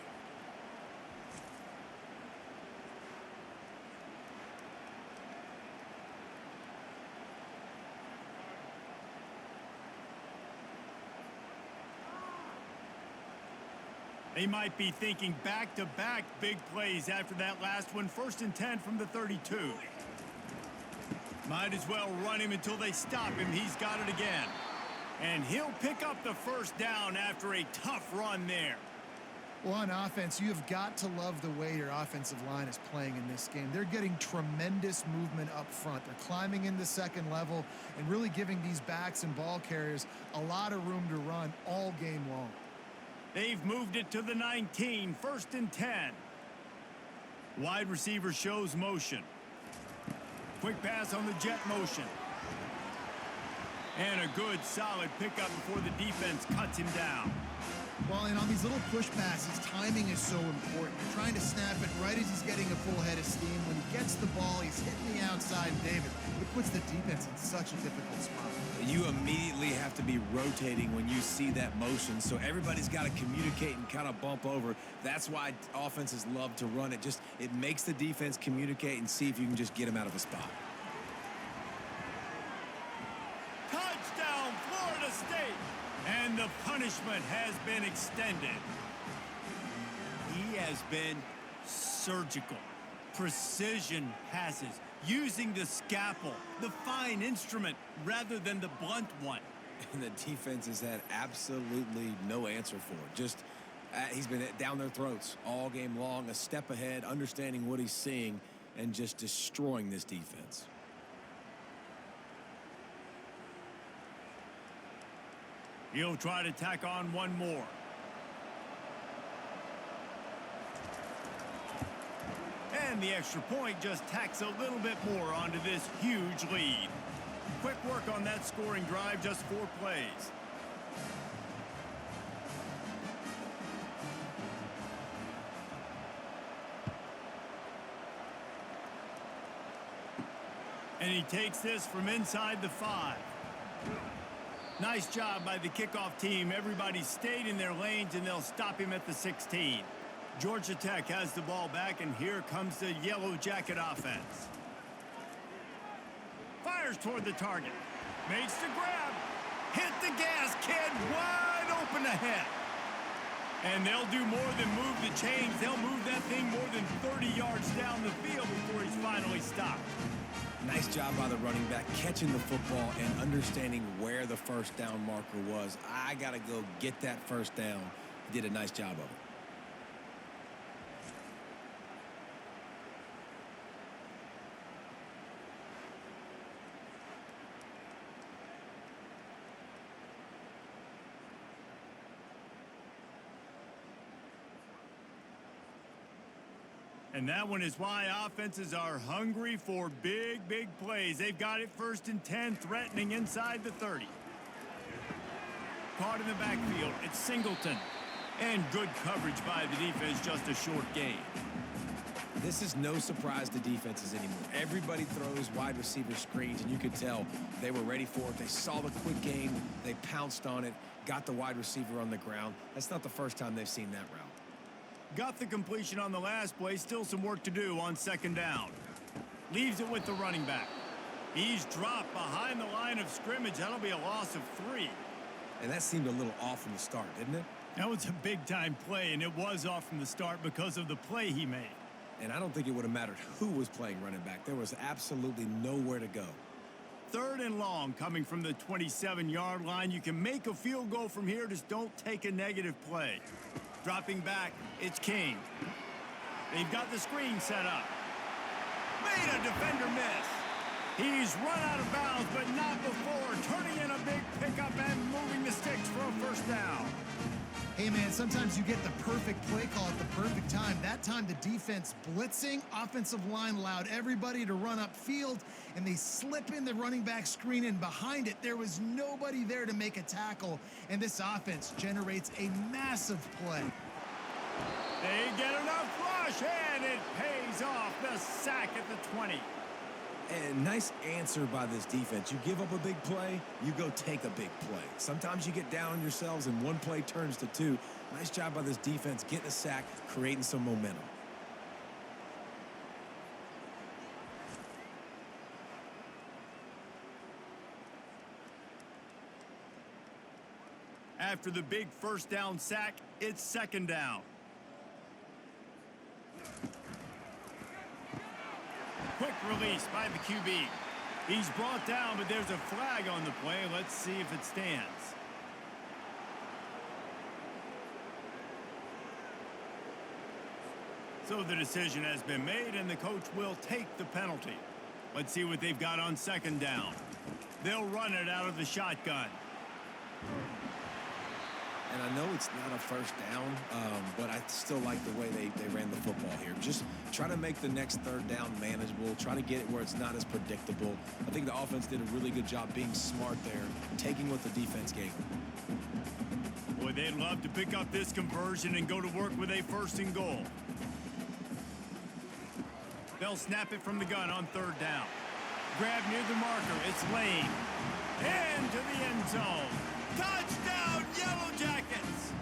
They might be thinking back-to-back big plays after that last one. 1st and 10 from the 32. Might as well run him until they stop him. He's got it again. And he'll pick up the first down after a tough run there. Well, on offense, you have got to love the way your offensive line is playing in this game. They're getting tremendous movement up front. They're climbing into second level and really giving these backs and ball carriers a lot of room to run all game long. They've moved it to the 19, 1st and 10. Wide receiver shows motion. Quick pass on the jet motion. And a good, solid pickup before the defense cuts him down. Well, and on these little push passes, timing is so important. You're trying to snap it right as he's getting a full head of steam. When he gets the ball, he's hitting the outside, David. It puts the defense in such a difficult spot. You immediately have to be rotating when you see that motion, so everybody's got to communicate and kind of bump over. That's why offenses love to run it. It makes the defense communicate and see if you can just get him out of a spot. Touchdown, Florida State! And the punishment has been extended. He has been surgical. Precision passes, using the scalpel, the fine instrument, rather than the blunt one. And the defense has had absolutely no answer for it. He's been down their throats all game long, a step ahead, understanding what he's seeing, and just destroying this defense. He'll try to tack on one more. And the extra point just tacks a little bit more onto this huge lead. Quick work on that scoring drive, just 4 plays. And he takes this from inside the 5. Nice job by the kickoff team. Everybody stayed in their lanes, and they'll stop him at the 16. Georgia Tech has the ball back, and here comes the Yellow Jacket offense. Fires toward the target. Makes the grab. Hit the gas, kid. Wide open ahead. And they'll do more than move the chains. They'll move that thing more than 30 yards down the field before he's finally stopped. Nice job by the running back, catching the football and understanding where the first down marker was. I got to go get that first down. He did a nice job of it. And that one is why offenses are hungry for big, big plays. They've got it 1st and 10, threatening inside the 30. Caught in the backfield. It's Singleton. And good coverage by the defense, just a short gain. This is no surprise to defenses anymore. Everybody throws wide receiver screens, and you could tell they were ready for it. They saw the quick game. They pounced on it, got the wide receiver on the ground. That's not the first time they've seen that route. Got the completion on the last play. Still some work to do on 2nd down. Leaves it with the running back. He's dropped behind the line of scrimmage. That'll be a loss of 3. And that seemed a little off from the start, didn't it? That was a big-time play, and it was off from the start because of the play he made. And I don't think it would have mattered who was playing running back. There was absolutely nowhere to go. 3rd and long coming from the 27-yard line. You can make a field goal from here. Just don't take a negative play. Dropping back, it's King. They've got the screen set up. Made a defender miss. He's run out of bounds, but not before. Turning in a big pickup and moving the sticks for a 1st down. Hey, man, sometimes you get the perfect play call at the perfect time. That time, the defense blitzing, offensive line allowed everybody to run upfield, and they slip in the running back screen, and behind it, there was nobody there to make a tackle, and this offense generates a massive play. They get enough rush, and it pays off. The sack at the 20. And nice answer by this defense. You give up a big play, you go take a big play. Sometimes you get down on yourselves and one play turns to 2. Nice job by this defense getting a sack, creating some momentum. After the big 1st down sack, it's 2nd down. Quick release by the QB. He's brought down, but there's a flag on the play. Let's see if it stands. So the decision has been made, and the coach will take the penalty. Let's see what they've got on second down. They'll run it out of the shotgun. And I know it's not a first down, but I still like the way they ran the football here. Just try to make the next third down manageable. Try to get it where it's not as predictable. I think the offense did a really good job being smart there, taking what the defense gave them. Boy, they'd love to pick up this conversion and go to work with a 1st and goal. They'll snap it from the gun on third down. Grab near the marker. It's Lane. Into the end zone. Touchdown, Yellow Jackets!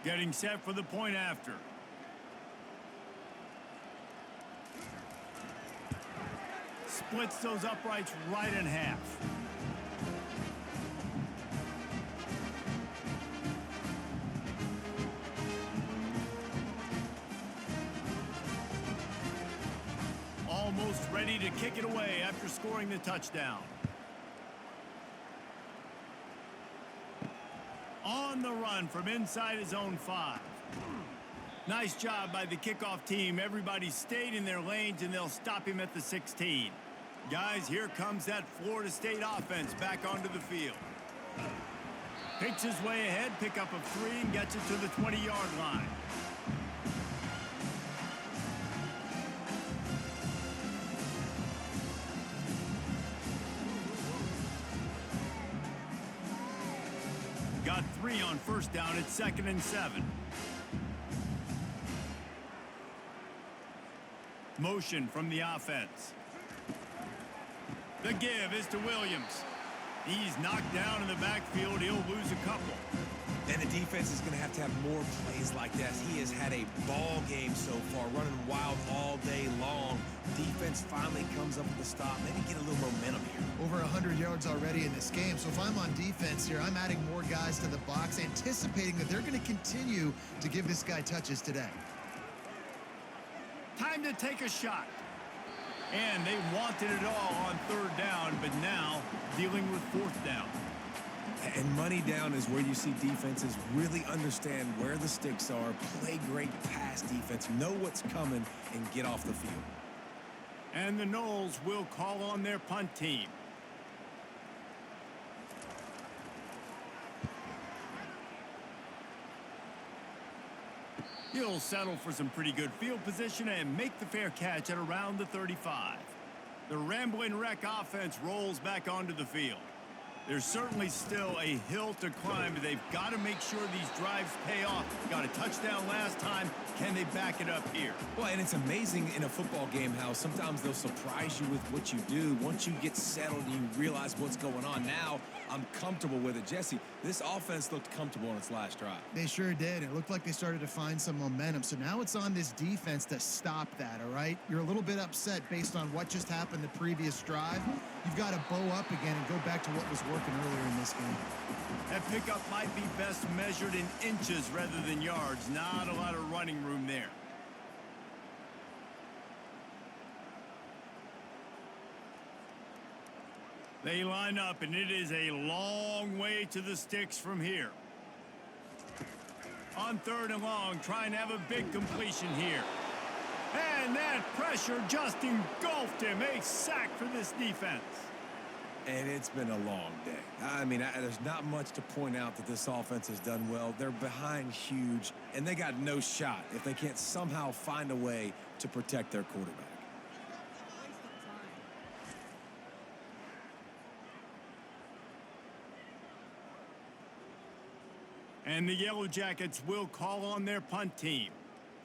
Getting set for the point after. Splits those uprights right in half. Almost ready to kick it away after scoring the touchdown. On the run from inside his own 5. Nice job by the kickoff team. Everybody stayed in their lanes, and they'll stop him at the 16. Guys, here comes that Florida State offense back onto the field. Picks his way ahead, pickup of 3, and gets it to the 20-yard line. Got 3 on first down at 2nd and 7. Motion from the offense. The give is to Williams. He's knocked down in the backfield. He'll lose a couple. And the defense is going to have more plays like that. He has had a ball game so far, running wild all day long. Defense finally comes up with a stop. Maybe get a little momentum here. Over 100 yards already in this game. So if I'm on defense here, I'm adding more guys to the box, anticipating that they're going to continue to give this guy touches today. Time to take a shot. And they wanted it all on third down, but now dealing with fourth down. And money down is where you see defenses really understand where the sticks are, play great pass defense, know what's coming, and get off the field. And the Noles will call on their punt team. He'll settle for some pretty good field position and make the fair catch at around the 35. The Rambling Wreck offense rolls back onto the field. There's certainly still a hill to climb, but they've got to make sure these drives pay off. Got a touchdown last time. Can they back it up here? Well, and it's amazing in a football game how sometimes they'll surprise you with what you do. Once you get settled and you realize what's going on, now I'm comfortable with it. Jesse, this offense looked comfortable on its last drive. They sure did. It looked like they started to find some momentum. So now it's on this defense to stop that, all right? You're a little bit upset based on what just happened the previous drive. You've got to bow up again and go back to what was working earlier in this game. That pickup might be best measured in inches rather than yards. Not a lot of running room there. They line up, and it is a long way to the sticks from here. On third and long, trying to have a big completion here. And that pressure just engulfed him. A sack for this defense. And it's been a long day. I mean, there's not much to point out that this offense has done well. They're behind huge, and they got no shot if they can't somehow find a way to protect their quarterback. And the Yellow Jackets will call on their punt team.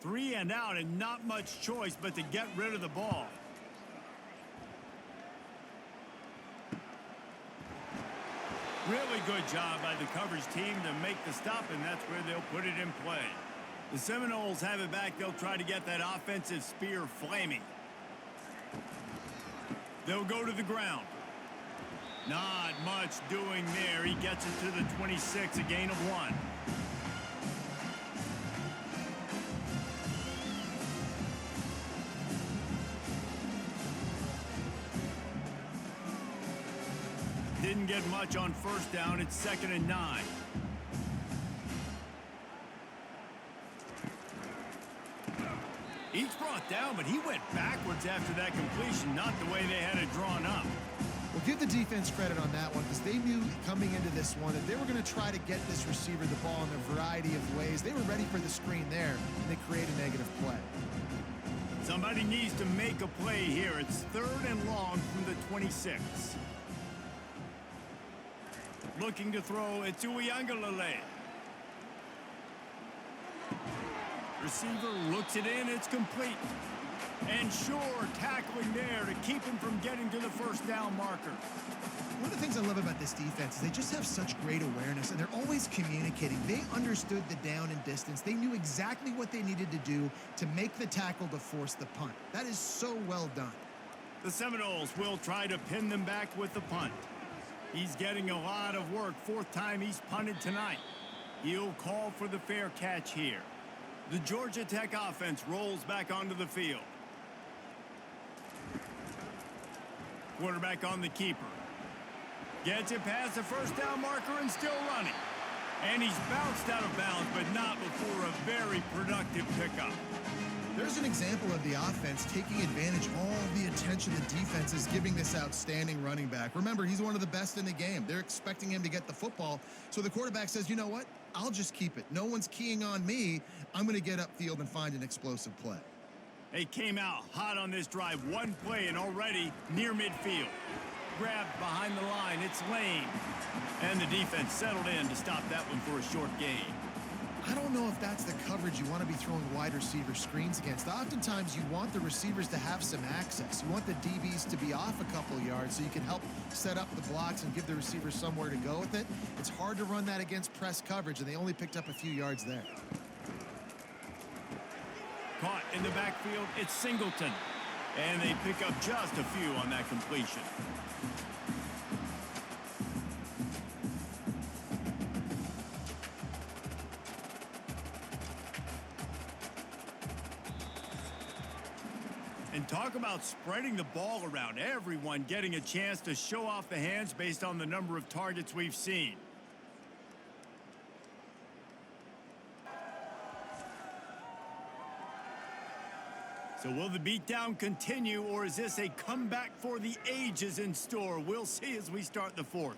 3 and out, and not much choice but to get rid of the ball. Really good job by the coverage team to make the stop, and that's where they'll put it in play. The Seminoles have it back. They'll try to get that offensive spear flaming. They'll go to the ground. Not much doing there. He gets it to the 26, a gain of 1. Didn't get much on first down. It's 2nd and 9. He's brought down, but he went backwards after that completion, not the way they had it drawn up. Well, give the defense credit on that one because they knew coming into this one that they were going to try to get this receiver the ball in a variety of ways. They were ready for the screen there, and they create a negative play. Somebody needs to make a play here. It's 3rd and long from the 26. Looking to throw, it's Uyangalele. Receiver looks it in, it's complete. And Shore tackling there to keep him from getting to the first down marker. One of the things I love about this defense is they just have such great awareness, and they're always communicating. They understood the down and distance. They knew exactly what they needed to do to make the tackle to force the punt. That is so well done. The Seminoles will try to pin them back with the punt. He's getting a lot of work. 4th time he's punted tonight. He'll call for the fair catch here. The Georgia Tech offense rolls back onto the field. Quarterback on the keeper. Gets it past the first down marker and still running. And he's bounced out of bounds, but not before a very productive pickup. There's an example of the offense taking advantage of all the attention the defense is giving this outstanding running back. Remember, he's one of the best in the game. They're expecting him to get the football. So the quarterback says, you know what? I'll just keep it. No one's keying on me. I'm going to get upfield and find an explosive play. They came out hot on this drive. One play and already near midfield. Grabbed behind the line. It's Lane. And the defense settled in to stop that one for a short gain. I don't know if that's the coverage you want to be throwing wide receiver screens against. Oftentimes, you want the receivers to have some access. You want the DBs to be off a couple of yards so you can help set up the blocks and give the receivers somewhere to go with it. It's hard to run that against press coverage, and they only picked up a few yards there. Caught in the backfield, it's Singleton. And they pick up just a few on that completion. And talk about spreading the ball around. Everyone getting a chance to show off the hands based on the number of targets we've seen. So will the beatdown continue, or is this a comeback for the ages in store? We'll see as we start the 4th.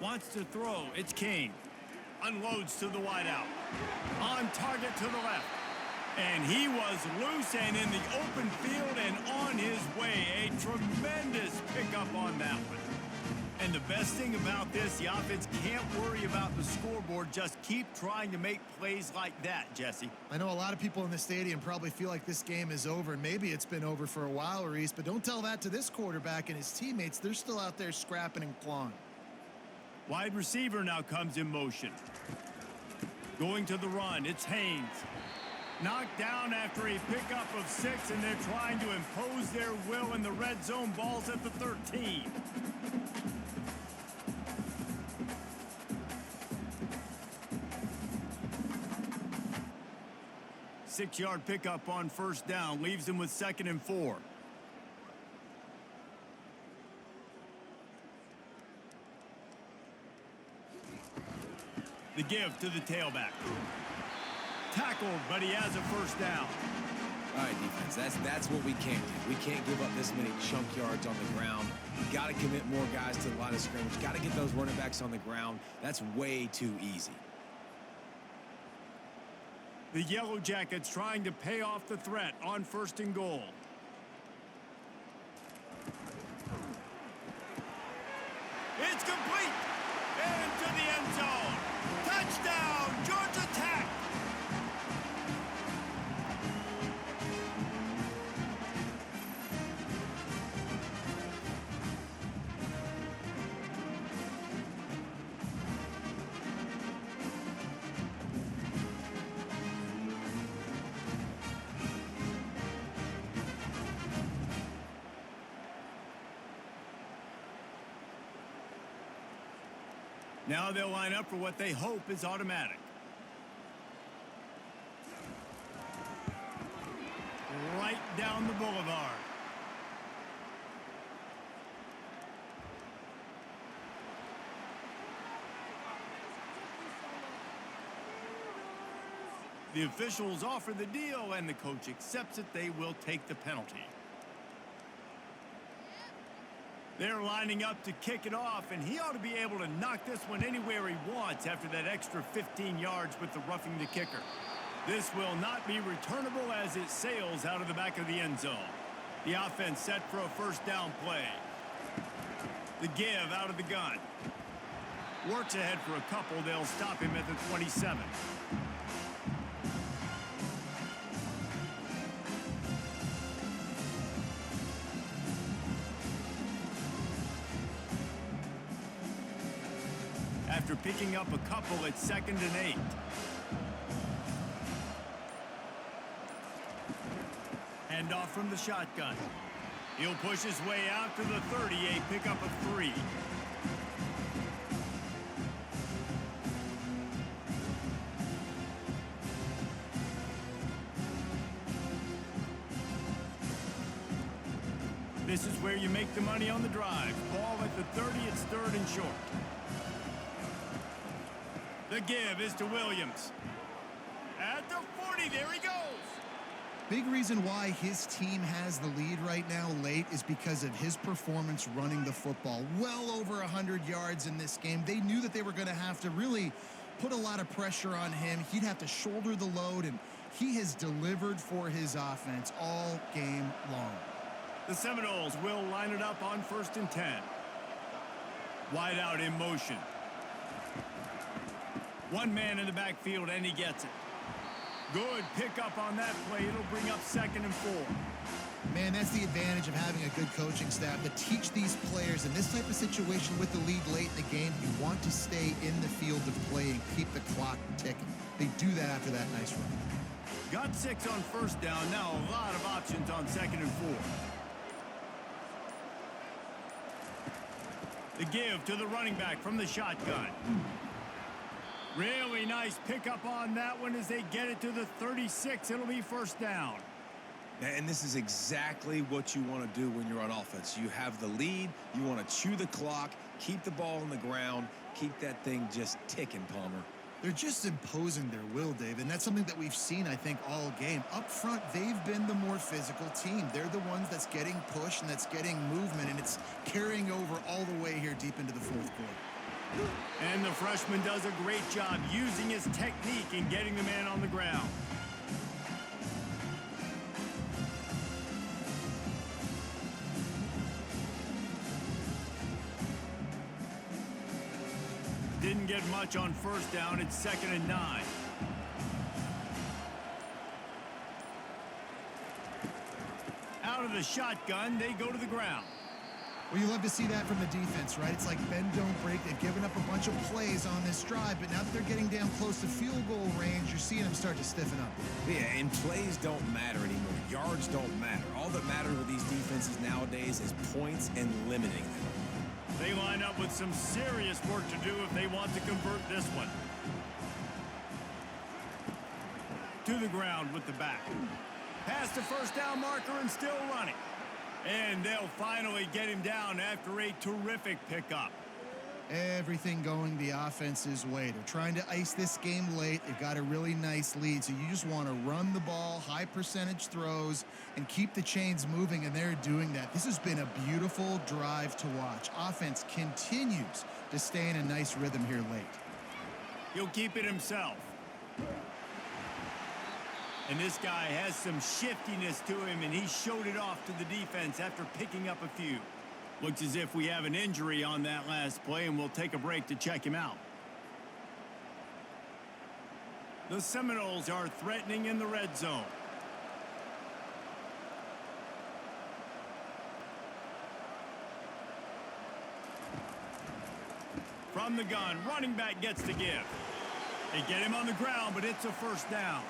Wants to throw. It's King. Unloads to the wideout. On target to the left. And he was loose and in the open field and on his way. A tremendous pickup on that one. And the best thing about this, the offense can't worry about the scoreboard. Just keep trying to make plays like that, Jesse. I know a lot of people in the stadium probably feel like this game is over, and maybe it's been over for a while, Reese, but don't tell that to this quarterback and his teammates. They're still out there scrapping and clawing. Wide receiver now comes in motion. Going to the run, it's Haynes. Knocked down after a pickup of 6, and they're trying to impose their will in the red zone. Ball's at the 13. Six-yard pickup on first down leaves them with 2nd and 4. The give to the tailback. Tackled, but he has a first down. All right, defense, that's what we can't do. We can't give up this many chunk yards on the ground. Got to commit more guys to the line of scrimmage. Got to get those running backs on the ground. That's way too easy. The Yellow Jackets trying to pay off the threat on 1st and goal. It's complete. Into the end zone. Touchdown, Georgia Tech. Now they'll line up for what they hope is automatic. Right down the boulevard. The officials offer the deal, and the coach accepts it. They will take the penalty. They're lining up to kick it off, and he ought to be able to knock this one anywhere he wants after that extra 15 yards with the roughing the kicker. This will not be returnable as it sails out of the back of the end zone. The offense set for a first down play. The give out of the gun. Works ahead for a couple. They'll stop him at the 27. After picking up a couple, it's 2nd and 8. Hand off from the shotgun. He'll push his way out to the 30, a pickup of 3. This is where you make the money on the drive. Ball at the 30, it's 3rd and short. The give is to Williams. At the 40, there he goes. Big reason why his team has the lead right now late is because of his performance running the football. Well over 100 yards in this game. They knew that they were going to have to really put a lot of pressure on him. He'd have to shoulder the load, and he has delivered for his offense all game long. The Seminoles will line it up on 1st and 10. Wide out in motion. One man in the backfield, and he gets it. Good pickup on that play. It'll bring up 2nd and 4. Man, that's the advantage of having a good coaching staff to teach these players in this type of situation with the lead late in the game. You want to stay in the field of play and keep the clock ticking. They do that after that nice run. Got 6 on 1st down. Now a lot of options on 2nd and 4. The give to the running back from the shotgun. Really nice pickup on that one as they get it to the 36. It'll be 1st down. And this is exactly what you want to do when you're on offense. You have the lead. You want to chew the clock, keep the ball on the ground, keep that thing just ticking, Palmer. They're just imposing their will, Dave, and that's something that we've seen, I think, all game. Up front, they've been the more physical team. They're the ones that's getting pushed and that's getting movement, and it's carrying over all the way here deep into the 4th quarter. And the freshman does a great job using his technique and getting the man on the ground. Didn't get much on 1st down. It's 2nd and 9. Out of the shotgun, they go to the ground. Well, you love to see that from the defense, right? It's like bend, don't break. They've given up a bunch of plays on this drive, but now that they're getting down close to field goal range, you're seeing them start to stiffen up. Yeah, and plays don't matter anymore. Yards don't matter. All that matters with these defenses nowadays is points and limiting them. They line up with some serious work to do if they want to convert this one. To the ground with the back. Past the 1st down marker and still running. And they'll finally get him down after a terrific pickup. Everything going the offense's way. They're trying to ice this game late. They've got a really nice lead, so you just want to run the ball, high percentage throws, and keep the chains moving, and they're doing that. This has been a beautiful drive to watch. Offense continues to stay in a nice rhythm here late. He'll keep it himself. And this guy has some shiftiness to him, and he showed it off to the defense after picking up a few. Looks as if we have an injury on that last play, and we'll take a break to check him out. The Seminoles are threatening in the red zone. From the gun, running back gets the give. They get him on the ground, but it's a 1st down.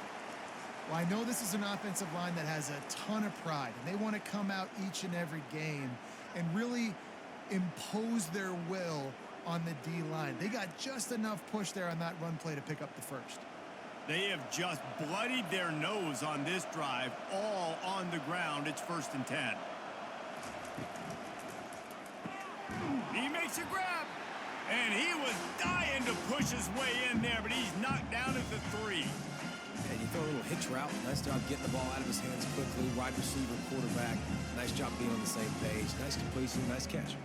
Well, I know this is an offensive line that has a ton of pride, and they want to come out each and every game and really impose their will on the D-line. They got just enough push there on that run play to pick up the first. They have just bloodied their nose on this drive, all on the ground. It's 1st and 10. He makes a grab, and he was dying to push his way in there, but he's knocked down at the 3. And you throw a little hitch route. Nice job getting the ball out of his hands quickly. Wide receiver, quarterback. Nice job being on the same page. Nice completion, nice catch.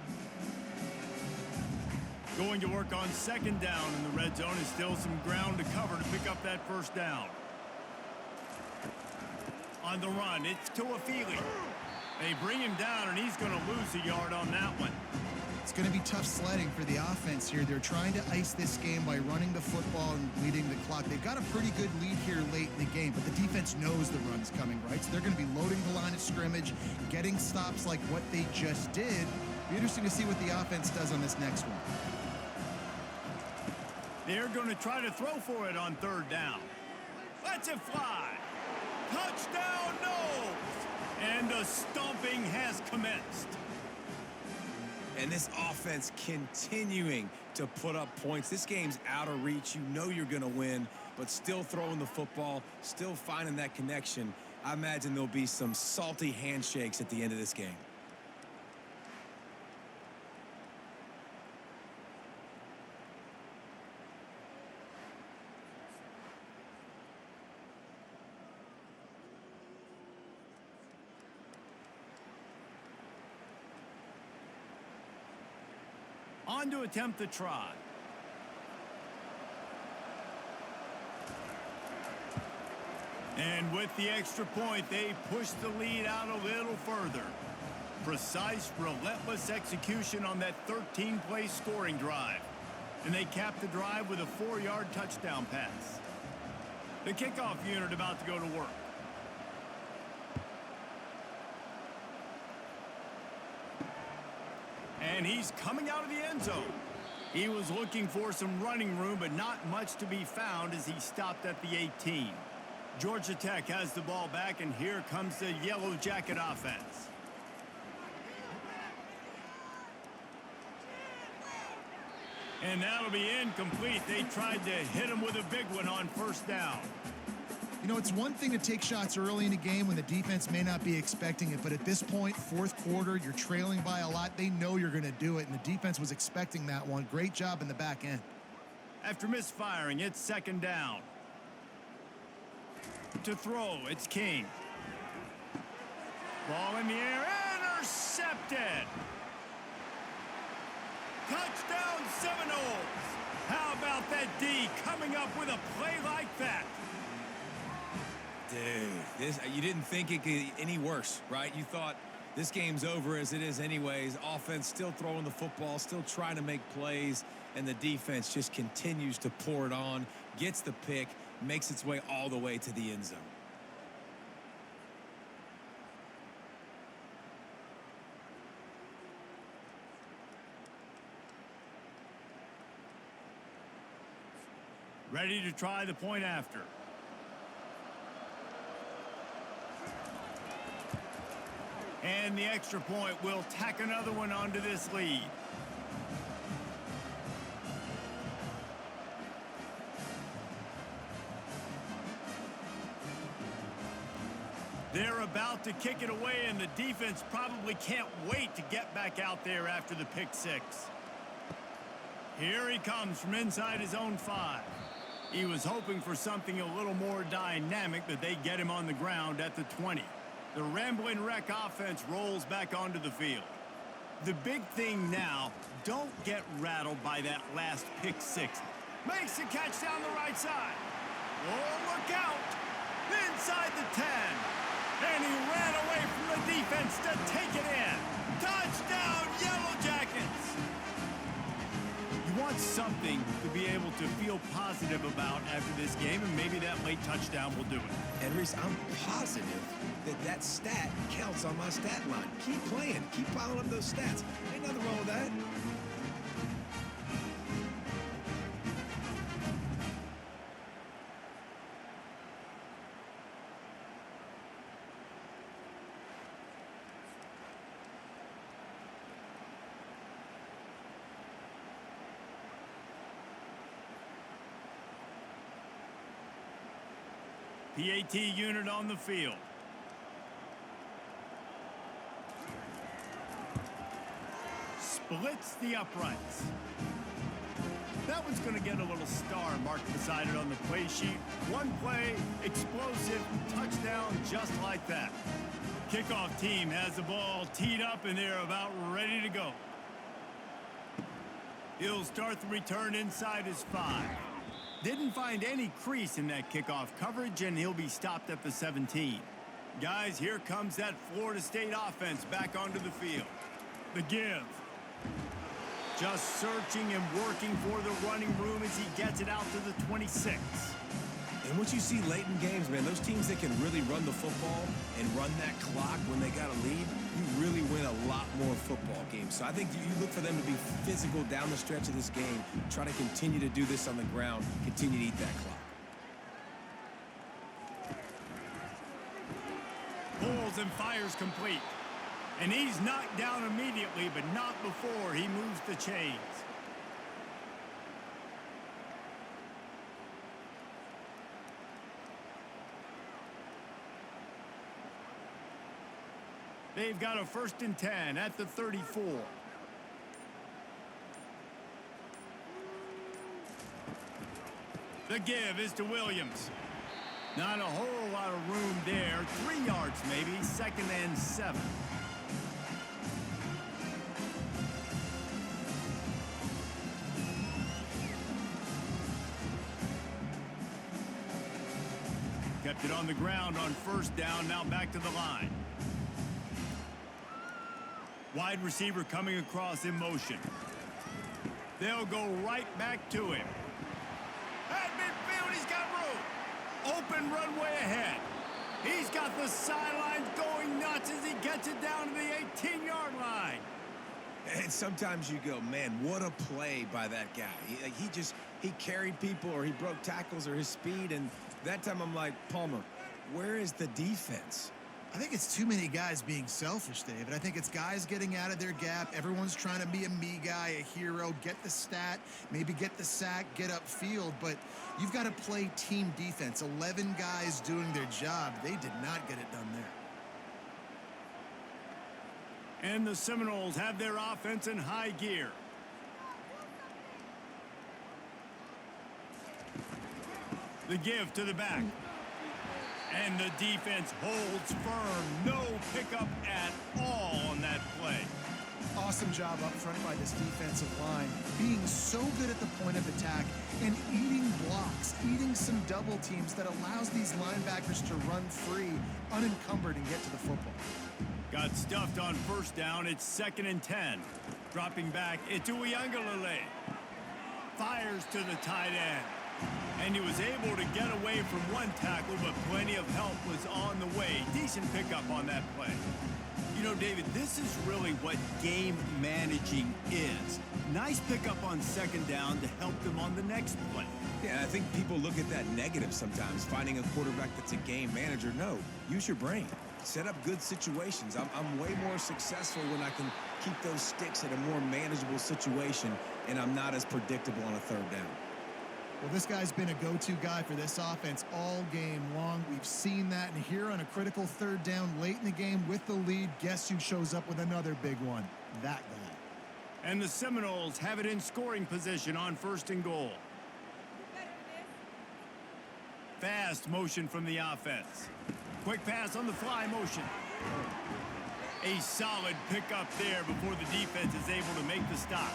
Going to work on 2nd down in the red zone, and still some ground to cover to pick up that 1st down. On the run, it's to Afili. They bring him down, and he's going to lose a yard on that one. It's going to be tough sledding for the offense here. They're trying to ice this game by running the football and bleeding the clock. They've got a pretty good lead here late in the game, but the defense knows the run's coming, right? So they're going to be loading the line of scrimmage, getting stops like what they just did. Be interesting to see what the offense does on this next one. They're going to try to throw for it on 3rd down. Lets it fly. Touchdown, Knowles! And the stomping has commenced. And this offense continuing to put up points. This game's out of reach. You know you're going to win, but still throwing the football, still finding that connection. I imagine there'll be some salty handshakes at the end of this game. On to attempt the try. And with the extra point, they push the lead out a little further. Precise, relentless execution on that 13-play scoring drive. And they cap the drive with a 4-yard touchdown pass. The kickoff unit about to go to work. And he's coming out of the end zone. He was looking for some running room, but not much to be found as he stopped at the 18. Georgia Tech has the ball back, and here comes the Yellow Jacket offense. And that'll be incomplete. They tried to hit him with a big one on 1st down. You know, it's one thing to take shots early in a game when the defense may not be expecting it, but at this point, 4th quarter, you're trailing by a lot. They know you're going to do it, and the defense was expecting that one. Great job in the back end. After misfiring, it's 2nd down. To throw, it's King. Ball in the air, intercepted. Touchdown Seminoles. How about that D coming up with a play like that? Dude, you didn't think it could get any worse, right? You thought this game's over as it is anyways. Offense still throwing the football, still trying to make plays, and the defense just continues to pour it on, gets the pick, makes its way all the way to the end zone. Ready to try the point after. And the extra point will tack another one onto this lead. They're about to kick it away, and the defense probably can't wait to get back out there after the pick 6. Here he comes from inside his own 5. He was hoping for something a little more dynamic, but they get him on the ground at the 20. The Rambling Wreck offense rolls back onto the field. The big thing now, don't get rattled by that last pick 6. Makes the catch down the right side. Oh, look out! Inside the 10. And he ran away from the defense to take it in. Touchdown, Yellow Jackets! You want something to be able to feel positive about after this game, and maybe that late touchdown will do it. And Reese, I'm positive that stat counts on my stat line. Keep playing. Keep piling up those stats. Ain't nothing wrong with that. PAT unit on the field. Splits the uprights. That one's going to get a little star marked beside it on the play sheet. One play, explosive, touchdown just like that. Kickoff team has the ball teed up and they're about ready to go. He'll start the return inside his 5. Didn't find any crease in that kickoff coverage, and he'll be stopped at the 17. Guys, here comes that Florida State offense back onto the field. The give. Just searching and working for the running room as he gets it out to the 26. And what you see late in games, man, those teams that can really run the football and run that clock when they got a lead, you really win a lot more football games. So I think you look for them to be physical down the stretch of this game, try to continue to do this on the ground, continue to eat that clock. Pulls and fires complete. And he's knocked down immediately, but not before he moves the chains. They've got a 1st and 10 at the 34. The give is to Williams. Not a whole lot of room there. 3 yards maybe, 2nd and 7. Kept it on the ground on 1st down, now back to the line. Wide receiver coming across in motion. They'll go right back to him. At midfield, he's got room. Open runway ahead. He's got the sidelines going nuts as he gets it down to the 18-yard line. And sometimes you go, man, what a play by that guy. He carried people, or he broke tackles, or his speed. And that time I'm like, Palmer, where is the defense? I think it's too many guys being selfish, David. I think it's guys getting out of their gap. Everyone's trying to be a me guy, a hero, get the stat, maybe get the sack, get upfield. But you've got to play team defense. 11 guys doing their job. They did not get it done there. And the Seminoles have their offense in high gear. The give to the back. And the defense holds firm. No pickup at all on that play. Awesome job up front by this defensive line. Being so good at the point of attack and eating blocks, eating some double teams that allows these linebackers to run free, unencumbered, and get to the football. Got stuffed on 1st down. It's 2nd and 10. Dropping back, it's Uiagalelei. Fires to the tight end. And he was able to get away from one tackle, but plenty of help was on the way. Decent pickup on that play. You know, David, this is really what game managing is. Nice pickup on 2nd down to help them on the next play. Yeah, I think people look at that negative sometimes, finding a quarterback that's a game manager. No, use your brain. Set up good situations. I'm way more successful when I can keep those sticks at a more manageable situation, and I'm not as predictable on a 3rd down. Well, this guy's been a go-to guy for this offense all game long. We've seen that, and here on a critical 3rd down late in the game with the lead, guess who shows up with another big one? That guy. And the Seminoles have it in scoring position on 1st and goal. Fast motion from the offense. Quick pass on the fly motion. A solid pickup there before the defense is able to make the stop.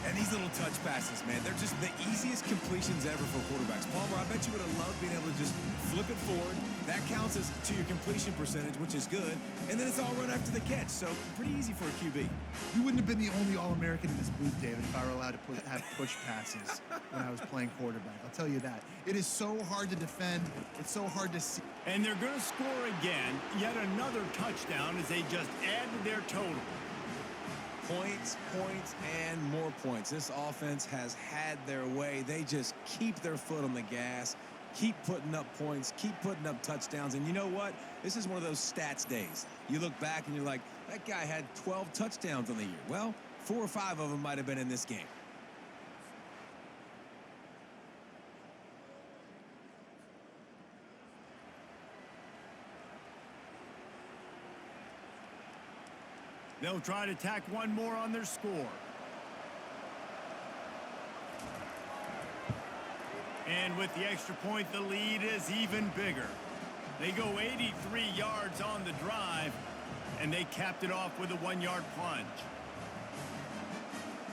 And these little touch passes, man, they're just the easiest completions ever for quarterbacks. Palmer, I bet you would have loved being able to just flip it forward. That counts as to your completion percentage, which is good. And then it's all run after the catch, so pretty easy for a QB. You wouldn't have been the only All-American in this booth, David, if I were allowed to have push passes when I was playing quarterback. I'll tell you that. It is so hard to defend. It's so hard to see. And they're going to score again. Yet another touchdown as they just add to their total. Points, points, and more points. This offense has had their way. They just keep their foot on the gas, keep putting up points, keep putting up touchdowns. And you know what? This is one of those stats days. You look back and you're like, that guy had 12 touchdowns on the year. Well, 4 or 5 of them might have been in this game. They'll try to tack one more on their score. And with the extra point, the lead is even bigger. They go 83 yards on the drive, and they capped it off with a 1-yard plunge.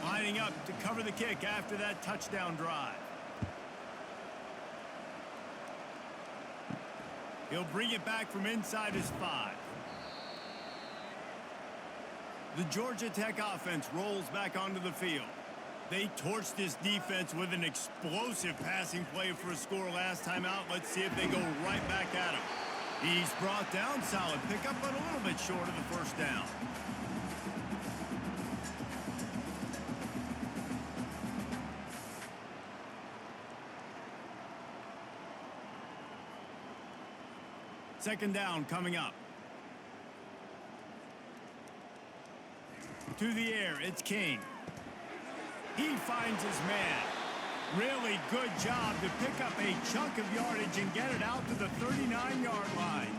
Lining up to cover the kick after that touchdown drive. He'll bring it back from inside his 5. The Georgia Tech offense rolls back onto the field. They torched this defense with an explosive passing play for a score last time out. Let's see if they go right back at him. He's brought down, solid pickup, but a little bit short of the first down. Second down coming up. To the air, it's King. He finds his man. Really good job to pick up a chunk of yardage and get it out to the 39-yard line.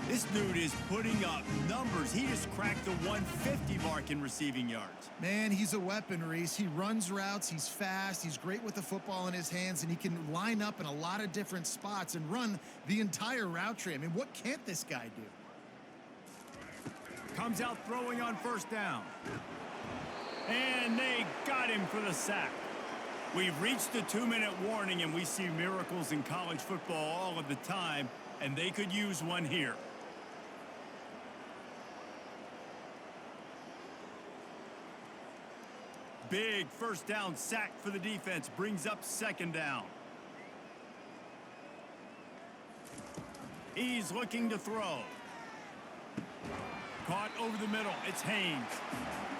This dude is putting up numbers. He just cracked the 150 mark in receiving yards. Man, he's a weapon, Reese. He runs routes, he's fast, he's great with the football in his hands, and he can line up in a lot of different spots and run the entire route tree. I mean, what can't this guy do? Comes out throwing on first down. And they got him for the sack. We've reached the 2-minute warning, and we see miracles in college football all of the time, and they could use one here. Big first down sack for the defense, brings up second down. He's looking to throw. Caught over the middle, it's Haynes.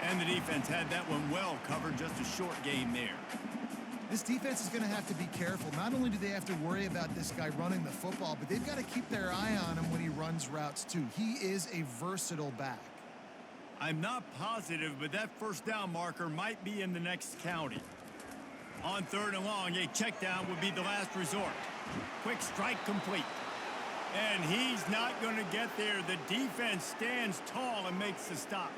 And the defense had that one well covered, just a short gain there. This defense is going to have to be careful. Not only do they have to worry about this guy running the football, but they've got to keep their eye on him when he runs routes too. He is a versatile back. I'm not positive, but that first down marker might be in the next county. On third and long, a check down would be the last resort. Quick strike complete. And he's not going to get there. The defense stands tall and makes the stop.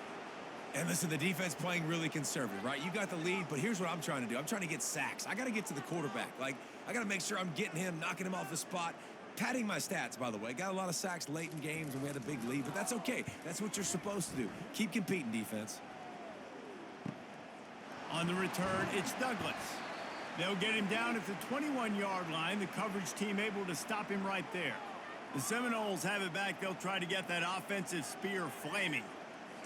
And listen, the defense playing really conservative, right? You got the lead, but here's what I'm trying to do. I'm trying to get sacks. I got to get to the quarterback. Like, I got to make sure I'm getting him, knocking him off the spot. Padding my stats, by the way. Got a lot of sacks late in games when we had a big lead, but that's okay. That's what you're supposed to do. Keep competing, defense. On the return, it's Douglas. They'll get him down at the 21-yard line. The coverage team able to stop him right there. The Seminoles have it back. They'll try to get that offensive spear flaming.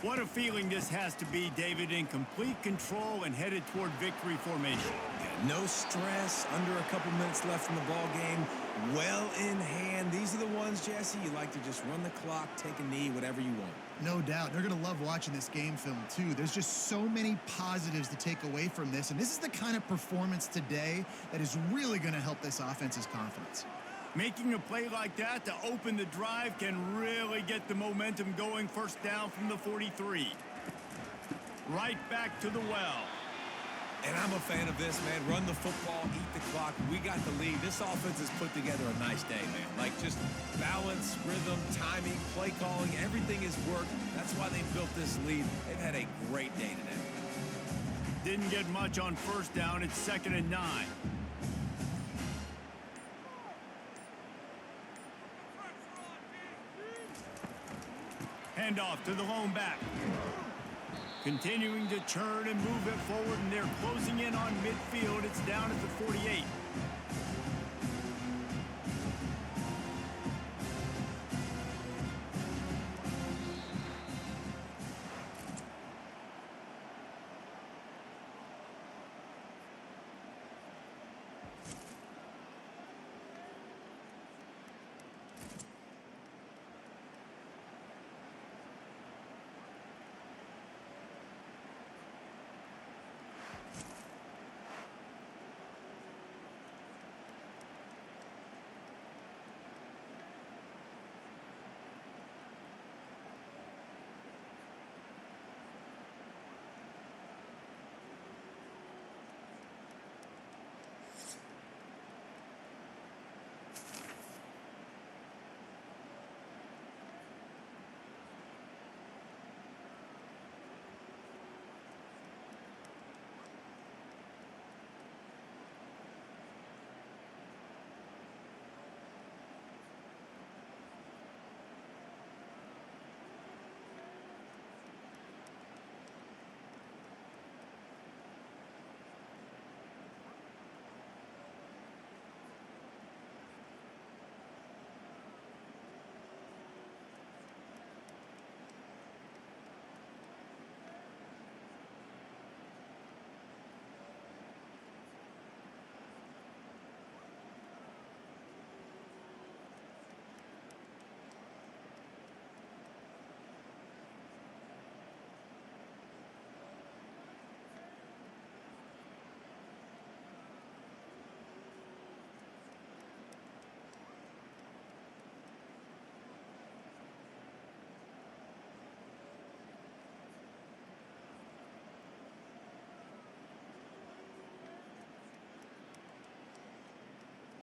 What a feeling this has to be, David, in complete control and headed toward victory formation. Yeah, no stress, under a couple minutes left in the ball game, well in hand. These are the ones, Jesse, you like to just run the clock, take a knee, whatever you want. No doubt. They're going to love watching this game film, too. There's just so many positives to take away from this, and this is the kind of performance today that is really going to help this offense's confidence. Making a play like that to open the drive can really get the momentum going. First down from the 43. Right back to the well. And I'm a fan of this, man. Run the football, eat the clock. We got the lead. This offense has put together a nice day, man. Like, just balance, rhythm, timing, play calling, everything has worked. That's why they built this lead. They've had a great day today. Didn't get much on first down. It's 2nd and 9. Handoff to the lone back. Continuing to churn and move it forward, and they're closing in on midfield. It's down at the 48.